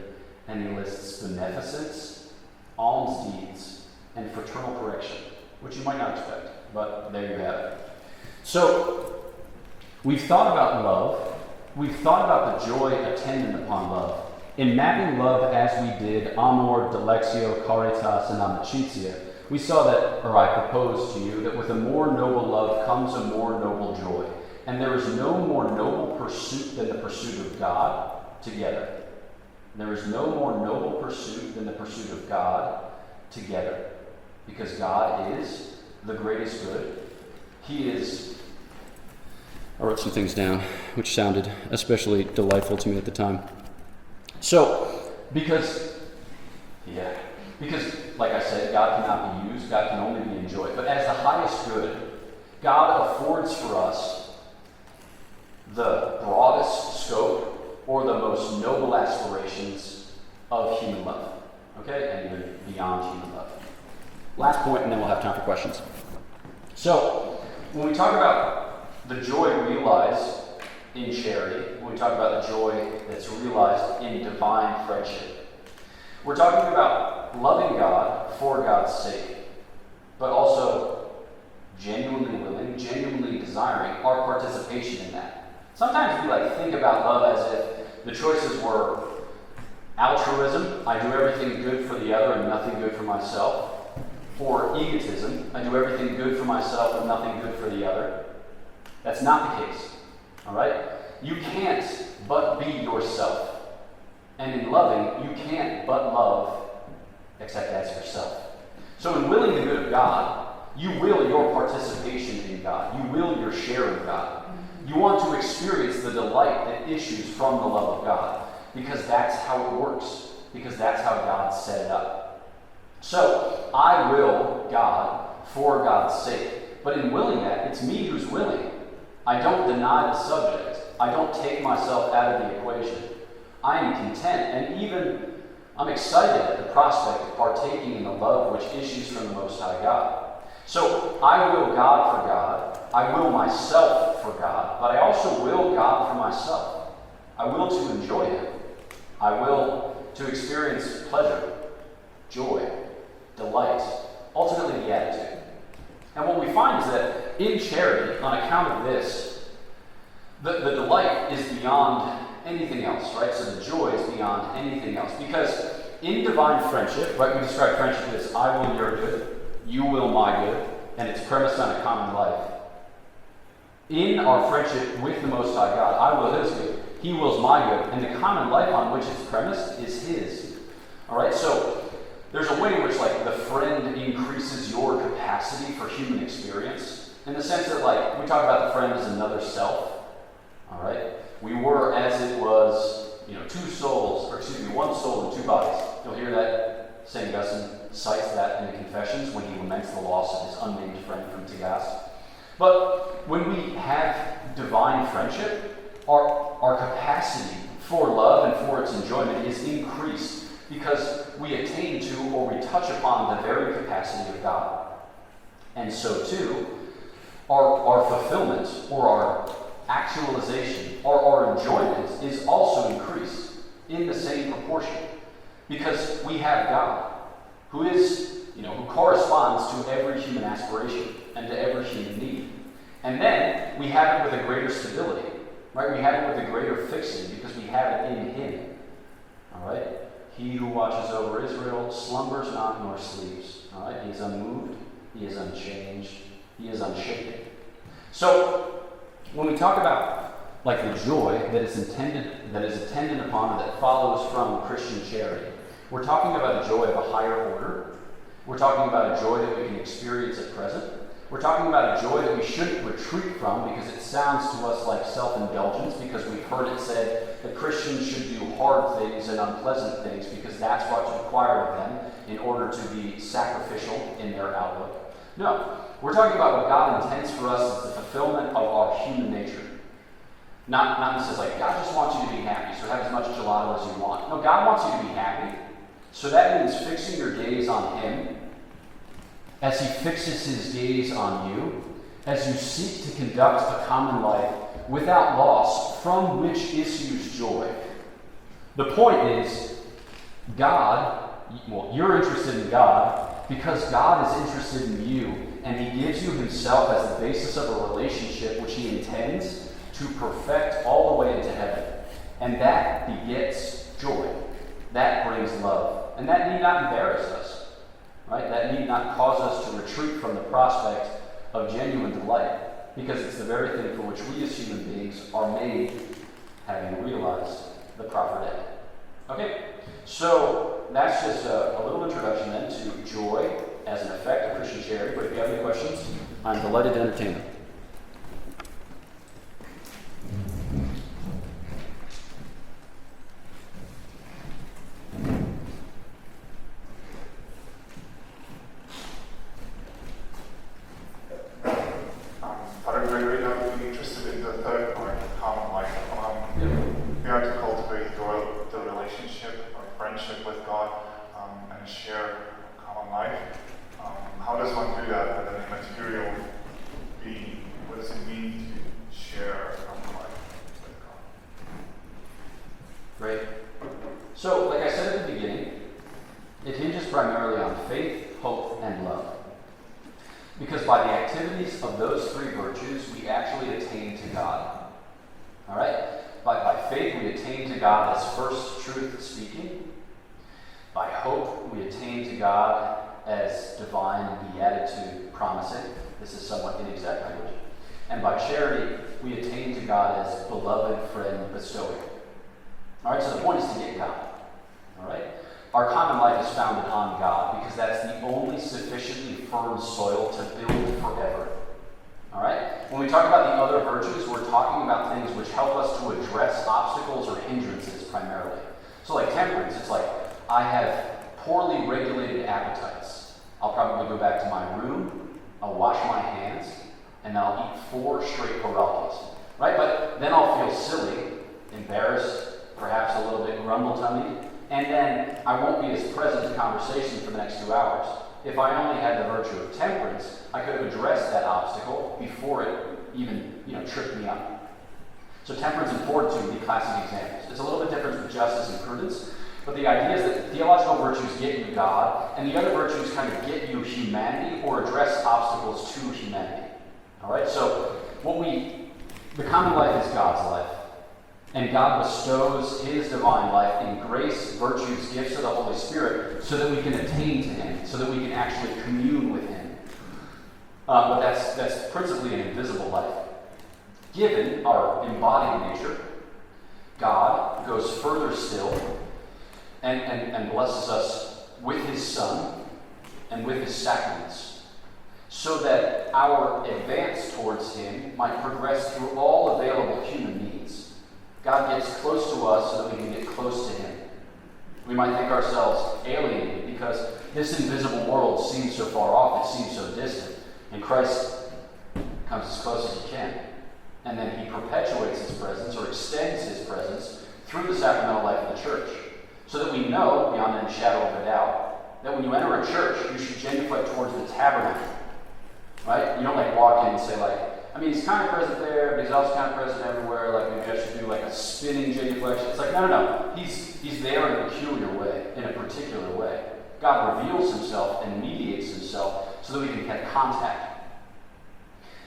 and he lists beneficence, alms deeds, and fraternal correction, which you might not expect, but there you have it. So, we've thought about love. We've thought about the joy attendant upon love. In mapping love as we did amor, delexio, caritas, and amicitia, we saw that, or I proposed to you, that with a more noble love comes a more noble joy. And there is no more noble pursuit than the pursuit of God together. There is no more noble pursuit than the pursuit of God together. Because God is the greatest good. He is... I wrote some things down, which sounded especially delightful to me at the time. So, because, like I said, God cannot be used, God can only be enjoyed. But as the highest good, God affords for us the broadest scope or the most noble aspirations of human love. Okay? And even beyond human love. Last point, and then we'll have time for questions. So, when we talk about the joy realized in charity, when we talk about the joy that's realized in divine friendship, we're talking about loving God for God's sake, but also genuinely willing, genuinely desiring our participation in that. Sometimes we think about love as if the choices were altruism, I do everything good for the other and nothing good for myself, or egotism, I do everything good for myself and nothing good for the other. That's not the case. All right? You can't but be yourself. And in loving, you can't but love except as yourself. So in willing the good of God, you will your participation in God. You will your share of God. You want to experience the delight that issues from the love of God, because that's how it works, because that's how God set it up. So, I will God for God's sake. But in willing that, it's me who's willing. I don't deny the subject. I don't take myself out of the equation. I am content and even I'm excited at the prospect of partaking in the love which issues from the Most High God. So I will God for God, I will myself for God, but I also will God for myself. I will to enjoy Him. I will to experience pleasure, joy, delight, ultimately beatitude. And what we find is that in charity, on account of this, the delight is beyond anything else, right? So the joy is beyond anything else. Because in divine friendship, right, we describe friendship as I will your good, you will my good, and it's premised on a common life. In our friendship with the Most High God, I will his good, he wills my good, and the common life on which it's premised is his. All right, so there's a way in which, like, the friend increases your capacity for human experience, in the sense that, like, we talk about the friend as another self. All right, we were as it was, one soul and two bodies. You'll hear that St. Augustine cites that in the Confessions when he laments the loss of his unnamed friend from Tagaste. But when we have divine friendship, our capacity for love and for its enjoyment is increased because we attain to or we touch upon the very capacity of God. And so too, our fulfillment or our actualization or our enjoyment is also increased in the same proportion because we have God who is, who corresponds to every human aspiration and to every human need. And then we have it with a greater stability, right? We have it with a greater fixity because we have it in Him. All right? He who watches over Israel slumbers not nor sleeps. All right? He is unmoved. He is unchanged. He is unshaken. So when we talk about like the joy that is attendant upon or that follows from Christian charity, we're talking about a joy of a higher order. We're talking about a joy that we can experience at present. We're talking about a joy that we shouldn't retreat from because it sounds to us like self-indulgence, because we've heard it said that Christians should do hard things and unpleasant things because that's what's required of them in order to be sacrificial in their outlook. No, we're talking about what God intends for us as the fulfillment of our human nature. Not this is like, God just wants you to be happy, so have as much gelato as you want. No, God wants you to be happy. So that means fixing your gaze on Him as He fixes His gaze on you, as you seek to conduct a common life without loss, from which issues joy. The point is, you're interested in God because God is interested in you, and He gives you Himself as the basis of a relationship which He intends to perfect all the way into heaven. And that begets joy. That brings love. And that need not embarrass us. Right? That need not cause us to retreat from the prospect of genuine delight, because it's the very thing for which we as human beings are made, having realized the proper end. Okay, so that's just a little introduction then to joy as an effect of Christian charity. But if you have any questions, I'm delighted to entertain them. Father Gregory, I would be interested in the third point, common life. We are to cultivate the relationship or friendship with God and share common life. How does one do that with a material being? What does it mean to share common life with God? Great. So, like I said at the beginning, it hinges primarily on faith, hope, and love. Because by the activities of those three virtues, we actually attain to God. All right? By faith, we attain to God as first truth speaking. By hope, we attain to God as divine beatitude promising. This is somewhat inexact language. And by charity, we attain to God as beloved friend bestowing. All right? So the point is to get God. All right? Our common life is founded on God because that's the only sufficiently firm soil to build forever. All right? When we talk about the other virtues, we're talking about things which help us to address obstacles or hindrances primarily. So like temperance, it's like, I have poorly regulated appetites. I'll probably go back to my room, I'll wash my hands, and then I'll eat 4 straight pierogies. Right? But then I'll feel silly, embarrassed, perhaps a little bit grumble-tummied, and then I won't be as present in conversation for the next 2 hours. If I only had the virtue of temperance, I could have addressed that obstacle before it even, tripped me up. So temperance and fortitude would be classic examples. It's a little bit different with justice and prudence, but the idea is that theological virtues get you God, and the other virtues kind of get you humanity or address obstacles to humanity. All right, so the common life is God's life. And God bestows His divine life in grace, virtues, gifts of the Holy Spirit so that we can attain to Him, so that we can actually commune with Him. But that's principally an invisible life. Given our embodied nature, God goes further still and blesses us with His Son and with His sacraments, so that our advance towards Him might progress through all available human needs. God gets close to us so that we can get close to Him. We might think ourselves alienated because this invisible world seems so far off, it seems so distant, and Christ comes as close as He can. And then He perpetuates His presence or extends His presence through the sacramental life of the church, so that we know, beyond any shadow of a doubt, that when you enter a church, you should genuflect towards the tabernacle. Right? You don't walk in and say He's kind of present there, but He's also kind of present everywhere. Maybe I should do a spinning genuflection. It's no. He's there in a peculiar way, in a particular way. God reveals Himself and mediates Himself so that we can have contact.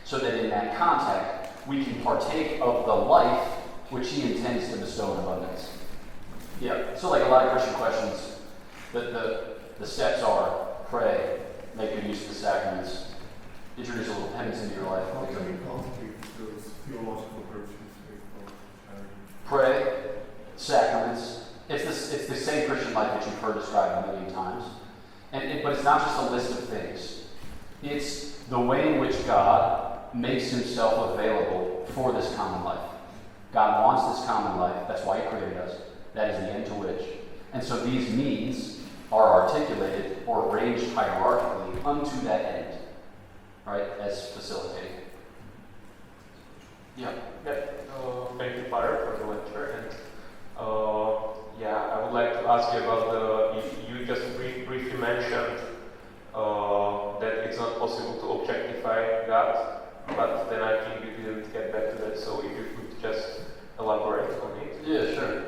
So that in that contact, we can partake of the life which He intends to bestow in abundance. Yeah, so a lot of Christian questions, the steps are pray, make good use of the sacraments, introduce a little penance into your life. How can you cultivate those theological virtues? Pray, sacraments. It's the same Christian life that you've heard described a million times. But it's not just a list of things. It's the way in which God makes Himself available for this common life. God wants this common life. That's why He created us. That is the end to which. And so these means are articulated or arranged hierarchically unto that end. Right, as facilitating. Yeah. Thank you, Father, for the lecture. And I would like to ask you about you just briefly mentioned that it's not possible to objectify God, but then I think you didn't get back to that. So if you could just elaborate on it. Yeah, sure.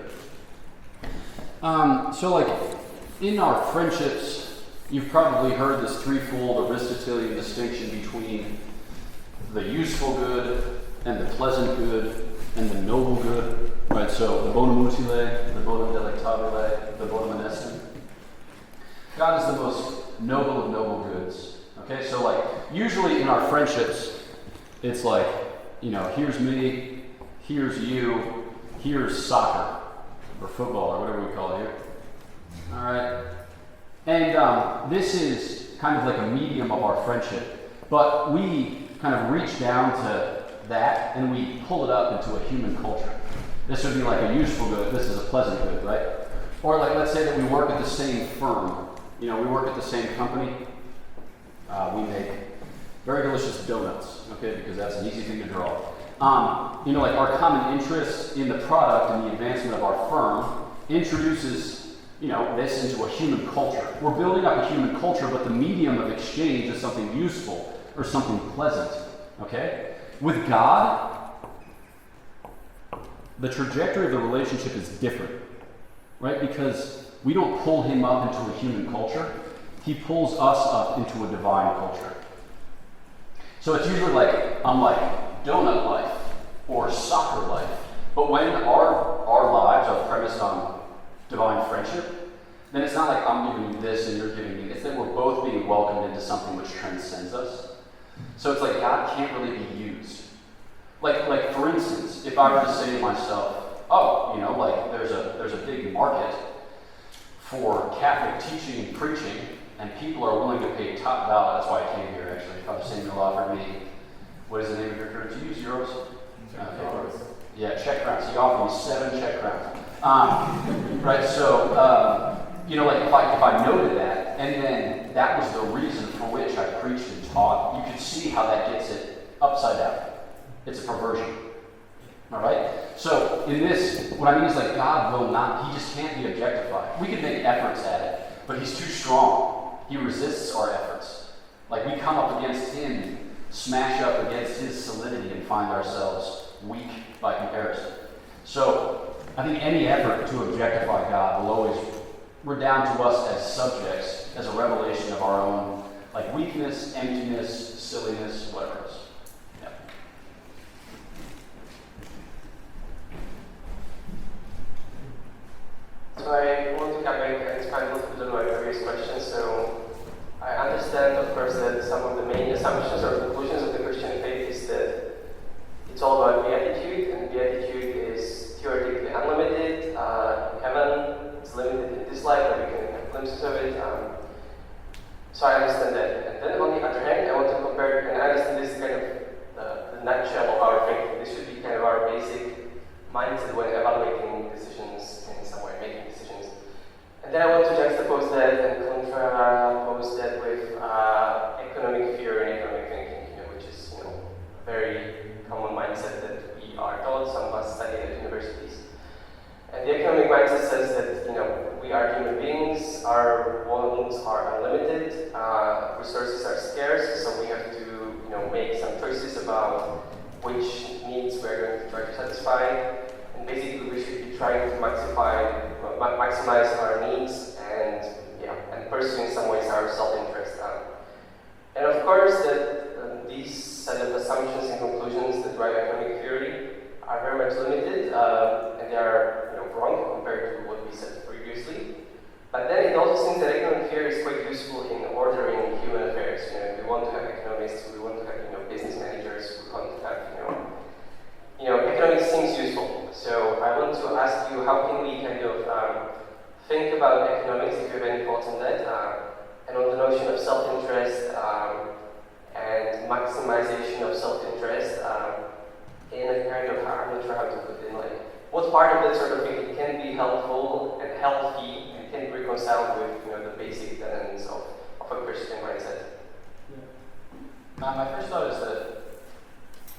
In our friendships, you've probably heard this threefold Aristotelian distinction between the useful good and the pleasant good and the noble good. Right, so the bonum utile, the bonum delectabile, the bonum enestem. God is the most noble of noble goods. Okay, so usually in our friendships, it's here's me, here's you, here's soccer, or football, or whatever we call it here. All right. And this is kind of a medium of our friendship. But we kind of reach down to that and we pull it up into a human culture. This would be a useful good, this is a pleasant good, right? Or let's say that we work at the same firm. We work at the same company. We make very delicious donuts, okay, because that's an easy thing to draw. Our common interest in the product and the advancement of our firm introduces this into a human culture. We're building up a human culture, but the medium of exchange is something useful or something pleasant. Okay? With God, the trajectory of the relationship is different. Right? Because we don't pull Him up into a human culture. He pulls us up into a divine culture. So it's usually donut life or soccer life. But when our lives are premised on divine friendship, then it's not I'm giving you this and you're giving me. It's that we're both being welcomed into something which transcends us. So it's God can't really be used. For instance, if I were to say to myself, there's a big market for Catholic teaching and preaching, and people are willing to pay top dollar. That's why I came here, actually. Father Samuel offered me, what is the name of your church? Do you use euros? Okay. Yeah, Czech crowns. He offered me 7 Czech crowns. Right, so, if I noted that, and then that was the reason for which I preached and taught, you could see how that gets it upside down. It's a perversion. All right? So in this, what I mean is like God will not, he just can't be objectified. We can make efforts at it, but he's too strong. He resists our efforts. Like we come up against him, smash up against his solidity and find ourselves weak by comparison. So I think any effort to objectify God will always redound to us as subjects, as a revelation of our own like weakness, emptiness, silliness, whatever else. Yeah. So I want to come back and expand a little bit on my previous question. So I understand, of course, that some of the main assumptions or conclusions of the Christian faith is that it's all about beatitude, and beatitude is theoretically unlimited. Heaven is limited in this life, but we can have glimpses of it. So I understand that. And then on the other hand, I want to compare, and I understand this is kind of the nutshell of our faith. This should be kind of our basic mindset when evaluating decisions in some way, making decisions. And then I want to juxtapose that and contrapose that with economic theory and economic thinking, which is a very common mindset that we are taught, some of us study at universities. And the economic mindset says that we are human beings, our wants are unlimited, resources are scarce, so we have to make some choices about which needs we're going to try to satisfy. And basically, we should be trying to maximize our needs and pursue in some ways our self-interest. And of course, that these set of assumptions and conclusions that drive economic theory are very much limited, and they are wrong compared to what we said previously. But then it also seems that economic theory is quite useful in ordering human affairs. We want to have economists, we want to have business managers, we want to have economics seems useful. So I want to ask you, how can we kind of think about economics, if you have any thoughts on that, and on the notion of self-interest and maximization of self-interest in a kind of, I'm not sure how to put it, what part of that sort of thing can be helpful and healthy and can be reconciled with the basic tenets of a Christian mindset? My first thought is that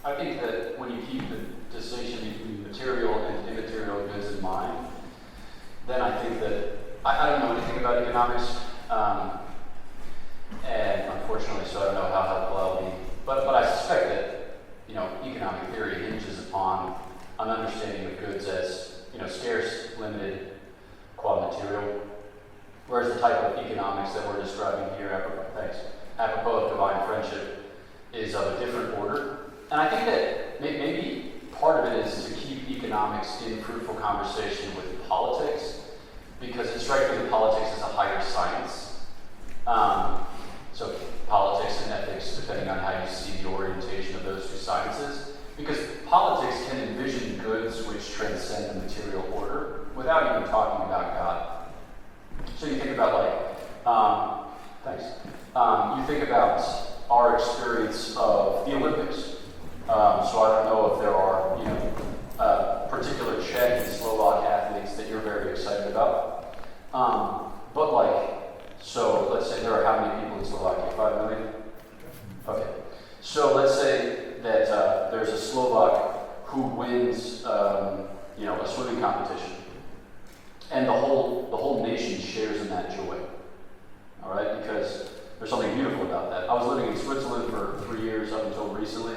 I think that when you keep the distinction between material and immaterial goods in mind, then I think that I don't know anything about economics, and unfortunately, so I don't know how helpful I'll be. But I suspect that economic theory hinges upon an understanding of goods as scarce, limited, quasi-material, whereas the type of economics that we're describing here, apropos of divine friendship, is of a different order. And I think that maybe part of it is to keep economics in fruitful conversation with politics, because it strikes me that politics is a higher science. So politics and ethics, depending on how you see the orientation of those two sciences, because politics can envision goods which transcend the material order without even talking about God. So you think about you think about our experience of the Olympics. So I don't know if there are particular Czech and Slovak athletes that you're very excited about. So let's say there are how many people in Slovakia? 5 million? Okay. So let's say that there's a Slovak who wins, a swimming competition, and the whole nation shares in that joy. All right, because there's something beautiful about that. I was living in Switzerland for 3 years up until recently,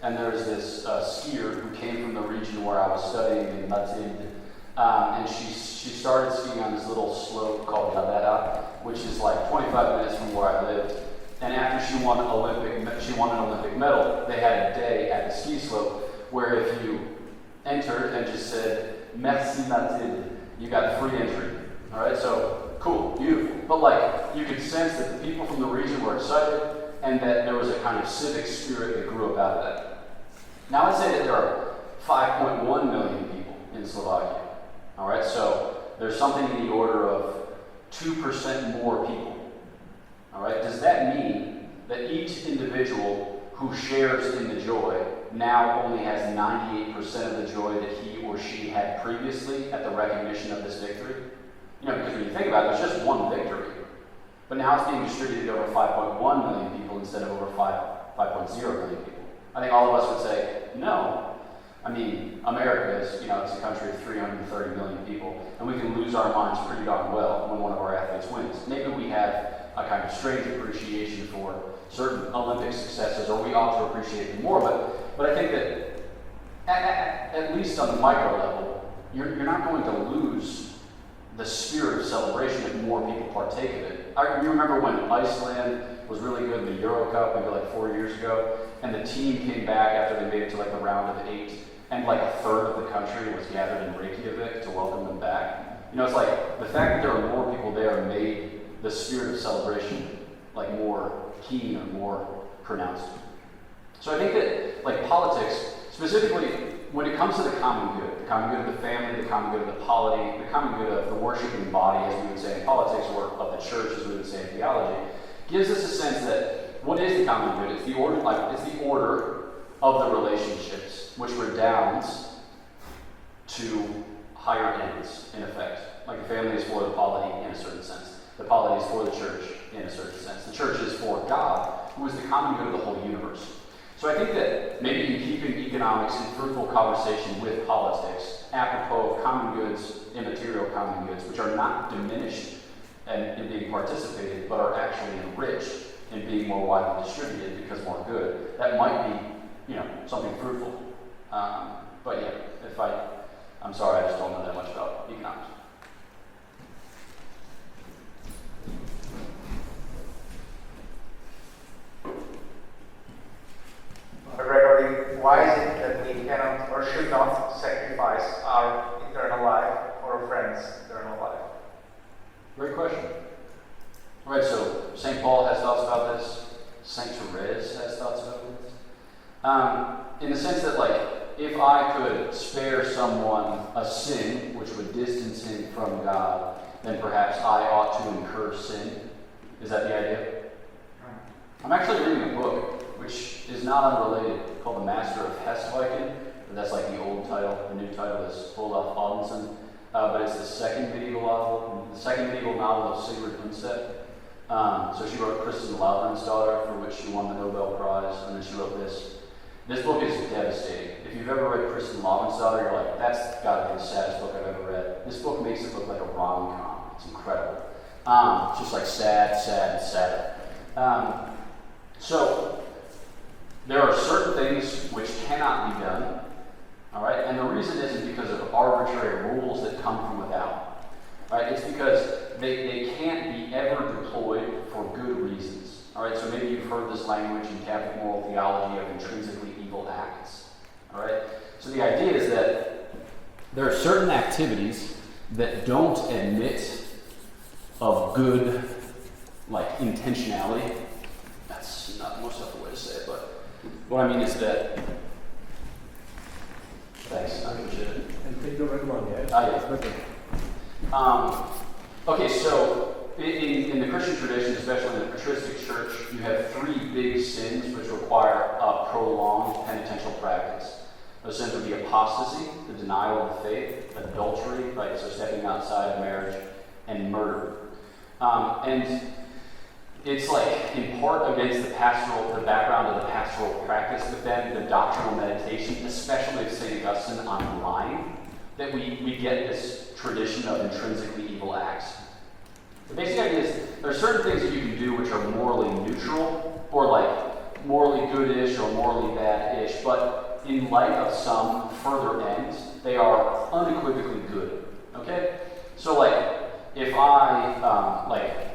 and there's this skier who came from the region where I was studying in Letní, and she started skiing on this little slope called Ladera, which is like 25 minutes from where I lived. And after she won an Olympic medal, they had a day at the ski slope where if you entered and just said "Merci Mathilde," you got free entry. All right, so cool, beautiful. But you could sense that the people from the region were excited, and that there was a kind of civic spirit that grew up out of that. Now I'd say that there are 5.1 million people in Slovakia. All right, so there's something in the order of 2% more people. All right, does that mean that each individual who shares in the joy now only has 98% of the joy that he or she had previously at the recognition of this victory? Because when you think about it, there's just one victory. But now it's being distributed over 5.1 million people instead of over 5.0 million people. I think all of us would say, no. I mean, America is, it's a country of 330 million people, and we can lose our minds pretty darn well when one of our athletes wins. Maybe we have a kind of strange appreciation for certain Olympic successes, or we ought to appreciate them more, but I think that at least on the micro level, you're not going to lose the spirit of celebration if more people partake of it. You remember when Iceland was really good in the Euro Cup, maybe like 4 years ago, and the team came back after they made it to like the round of 8, and like a third of the country was gathered in Reykjavik to welcome them back. It's like the fact that there are more people there made the spirit of celebration like more keen or more pronounced. So I think that like politics, specifically when it comes to the common good of the family, the common good of the polity, the common good of the worshiping body, as we would say in politics, or of the church, as we would say in theology, gives us a sense that what is the common good? It's the order of the relationships, which redounds to higher ends, in effect. Like the family is for the polity in a certain sense. The polity is for the church in a certain sense. The church is for God, who is the common good of the whole universe. So I think that maybe in keeping economics in fruitful conversation with politics, apropos of common goods, immaterial common goods, which are not diminished in being participated, but are actually enriched in being more widely distributed because more good, that might be, something fruitful. But yeah, I'm sorry, I just don't know that much about economics. Gregory, why is it that we cannot or should not sacrifice our eternal life for a friend's eternal life? Great question. All right, so St. Paul has thoughts about this. St. Therese has thoughts about this. In the sense that, like, if I could spare someone a sin which would distance him from God, then perhaps I ought to incur sin. Is that the idea? I'm actually reading a book which is not unrelated, called The Master of Hestviken. That's like the old title. The new title is Olaf Odinson. But it's the second medieval novel of Sigrid Undset. So she wrote Kristen Loughran's Daughter, for which she won the Nobel Prize, and then she wrote this. This book is devastating. If you've ever read Kristen Loughran's Daughter, you're like, that's got to be the saddest book I've ever read. This book makes it look like a rom-com. It's incredible. It's just like sad, and sadder. So there are certain things which cannot be done, all right? And the reason isn't because of arbitrary rules that come from without, right? It's because they can't be ever deployed for good reasons, all right? So maybe you've heard this language in Catholic moral theology of intrinsically evil acts, all right? So the idea is that there are certain activities that don't admit of good, like, intentionality. That's not the most helpful way to say it, but what I mean is that. Thanks, I appreciate it. And take the red one, yeah? Yeah. Okay, so in the Christian tradition, especially in the patristic church, you have 3 big sins which require a prolonged penitential practice. Those sins would be apostasy, the denial of the faith, adultery, right, so stepping outside of marriage, and murder. And it's like in part against the background of the pastoral practice, but then the doctrinal meditation, especially of St. Augustine on lying, that we get this tradition of intrinsically evil acts. The basic idea is there are certain things that you can do which are morally neutral, or like morally good-ish or morally bad-ish, but in light of some further ends, they are unequivocally good. Okay? So like, if I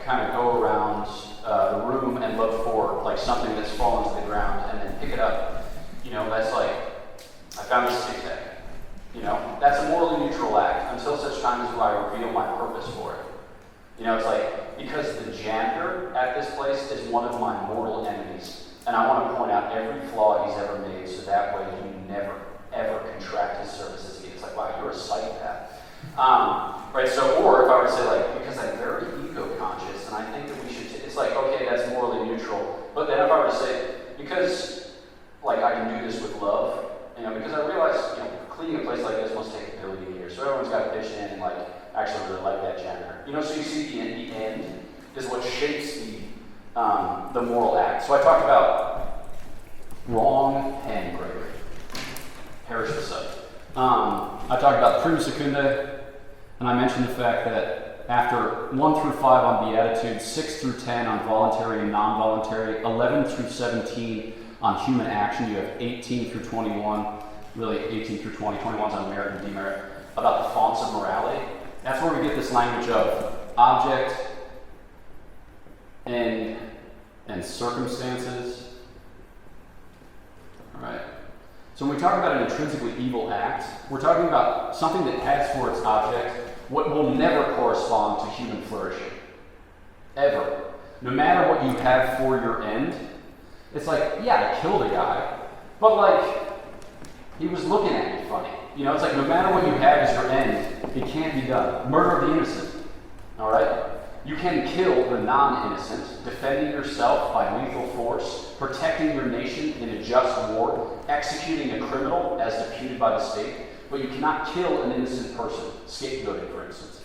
kind of go around the room and look for like something that's fallen to the ground and then pick it up, that's like, I found a stick bag. That's a morally neutral act until such time as I reveal my purpose for it. It's like, because the janitor at this place is one of my mortal enemies, and I want to point out every flaw he's ever made so that way he never, ever contract his services again. It's like, wow, you're a psychopath. Right, so, or if I were to say, like, because I'm very ego-conscious, and I think that we should, it's like, okay, that's morally neutral. But then if I were to say, because, like, I can do this with love, because I realize, cleaning a place like this must take 1 billion years, so everyone's got to pitch in and, like, actually really like that janitor. So you see the end is what shapes the moral act. So I talked about wrong pen, Gregory. perish the sight. I talked about prima secunda, and I mentioned the fact that after 1 through 5 on Beatitudes, 6 through 10 on voluntary and non-voluntary, 11 through 17 on human action, you have 18 through 21, really 18 through 20, 21's on merit and demerit, about the fonts of morality. That's where we get this language of object and circumstances. All right. So when we talk about an intrinsically evil act, we're talking about something that has for its object what will never correspond to human flourishing. Ever. No matter what you have for your end, it's like, yeah, I killed a guy, but like, he was looking at me funny. You know, it's like no matter what you have as your end, it can't be done. Murder of the innocent. All right? You can kill the non-innocent, defending yourself by lethal force, protecting your nation in a just war, executing a criminal as deputed by the state, but you cannot kill an innocent person, scapegoating, for instance.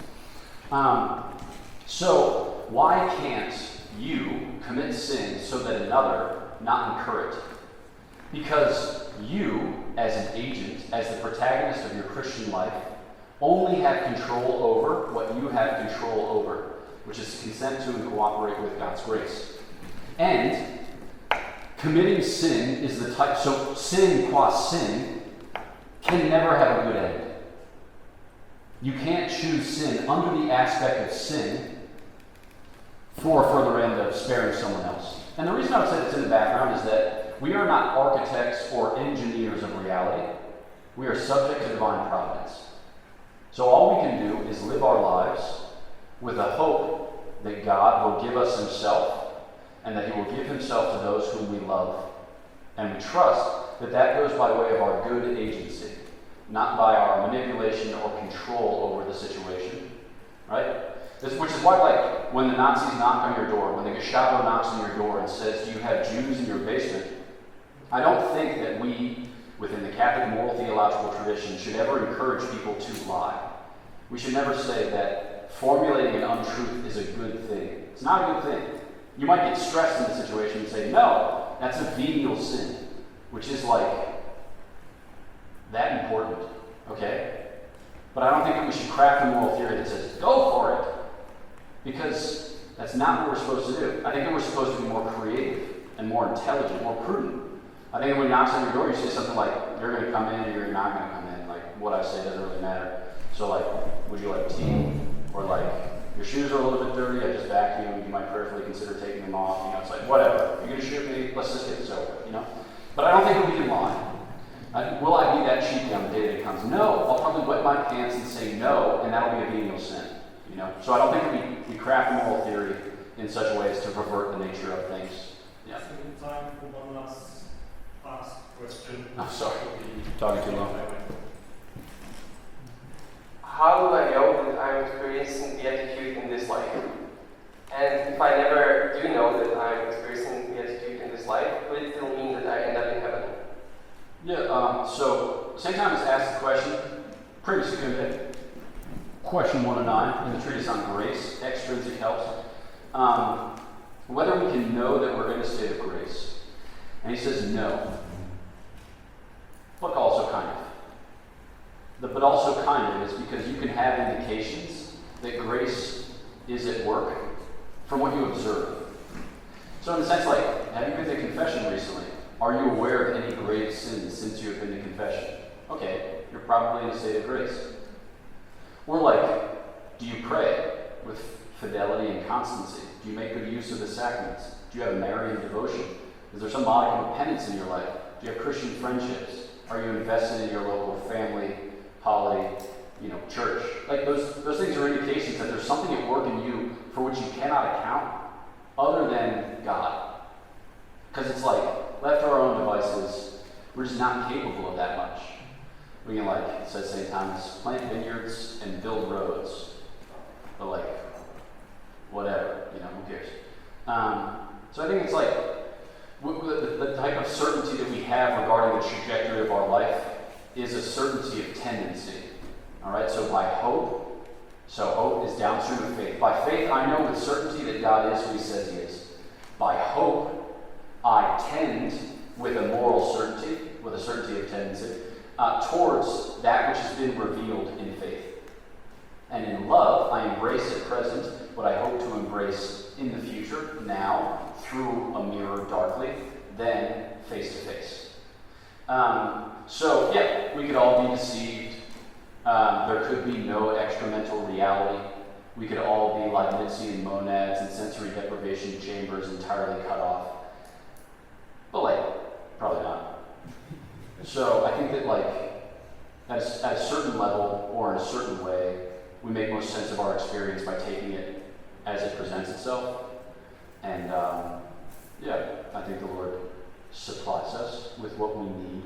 So why can't you commit sin so that another not incur it? Because you, as an agent, as the protagonist of your Christian life, only have control over what you have control over, which is to consent to and cooperate with God's grace. And committing sin is the type, so sin qua sin can never have a good end. You can't choose sin under the aspect of sin for a further end of sparing someone else. And the reason I would say it's in the background is that we are not architects or engineers of reality. We are subject to divine providence. So all we can do is live our lives with a hope that God will give us himself and that he will give himself to those whom we love. And we trust that that goes by way of our good agency, not by our manipulation or control over the situation, right? Which is why, like, when the Nazis knock on your door, when the Gestapo knocks on your door and says, do you have Jews in your basement? I don't think that we, within the Catholic moral theological tradition, should ever encourage people to lie. We should never say that formulating an untruth is a good thing. It's not a good thing. You might get stressed in the situation and say, no, that's a venial sin, which is like that important, okay? But I don't think that we should craft a moral theory that says, go for it, because that's not what we're supposed to do. I think that we're supposed to be more creative and more intelligent, more prudent. I think that when he knocks on your door, you say something like, you're going to come in or you're not going to come in. Like, what I say doesn't really matter. So, like, would you like tea? Or, like, your shoes are a little bit dirty, I just vacuumed, you might prayerfully consider taking them off. You know, it's like, whatever. You're going to shoot me, let's just get this over, you know? But I don't think that we can lie. Will I be that cheeky on the day that it comes? No. I'll probably wet my pants and say no, and that'll be a venial sin. You know? So I don't think that we craft a moral theory in such a way as to pervert the nature of things. Yeah. Time for one last question. I'm sorry, talking too long. How do I know that I'm experiencing beatitude in this life? And if I never do know that I'm experiencing beatitude in this life, would it still mean that I end up in heaven? Yeah, so same time as ask the question, prima secunda, question 1 of 9 in the treatise on grace, extrinsic helps, whether we can know that we're in a state of grace. And he says no, but also kind of. The but also kind of is because you can have indications that grace is at work from what you observe. So in a sense, like, have you been to confession recently? Are you aware of any grave sins since you have been to confession? Okay, you're probably in a state of grace. Or like, do you pray with fidelity and constancy? Do you make good use of the sacraments? Do you have Marian devotion? Is there some modicum of penance in your life? Do you have Christian friendships? Are you invested in your local family, holiday, church? Like those things are indications that there's something at work in you for which you cannot account other than God. Because it's like, left to our own devices, we're just not capable of that much. We can, like, it says St. Thomas, plant vineyards and build roads. But like, whatever, who cares? So I think it's like, the type of certainty that we have regarding the trajectory of our life is a certainty of tendency. All right, so by hope, hope is downstream of faith. By faith, I know with certainty that God is who he says he is. By hope, I tend with a moral certainty, with a certainty of tendency, towards that which has been revealed in faith. And in love, I embrace at present what I hope to embrace in the future, now, through a mirror darkly, then face to face. So, yeah, we could all be deceived. There could be no extramental reality. We could all be Leibnizian monads and sensory deprivation chambers entirely cut off. But, like, probably not. So I think that, like, at a certain level or in a certain way, we make most sense of our experience by taking it as it presents itself. And, yeah, I think the Lord supplies us with what we need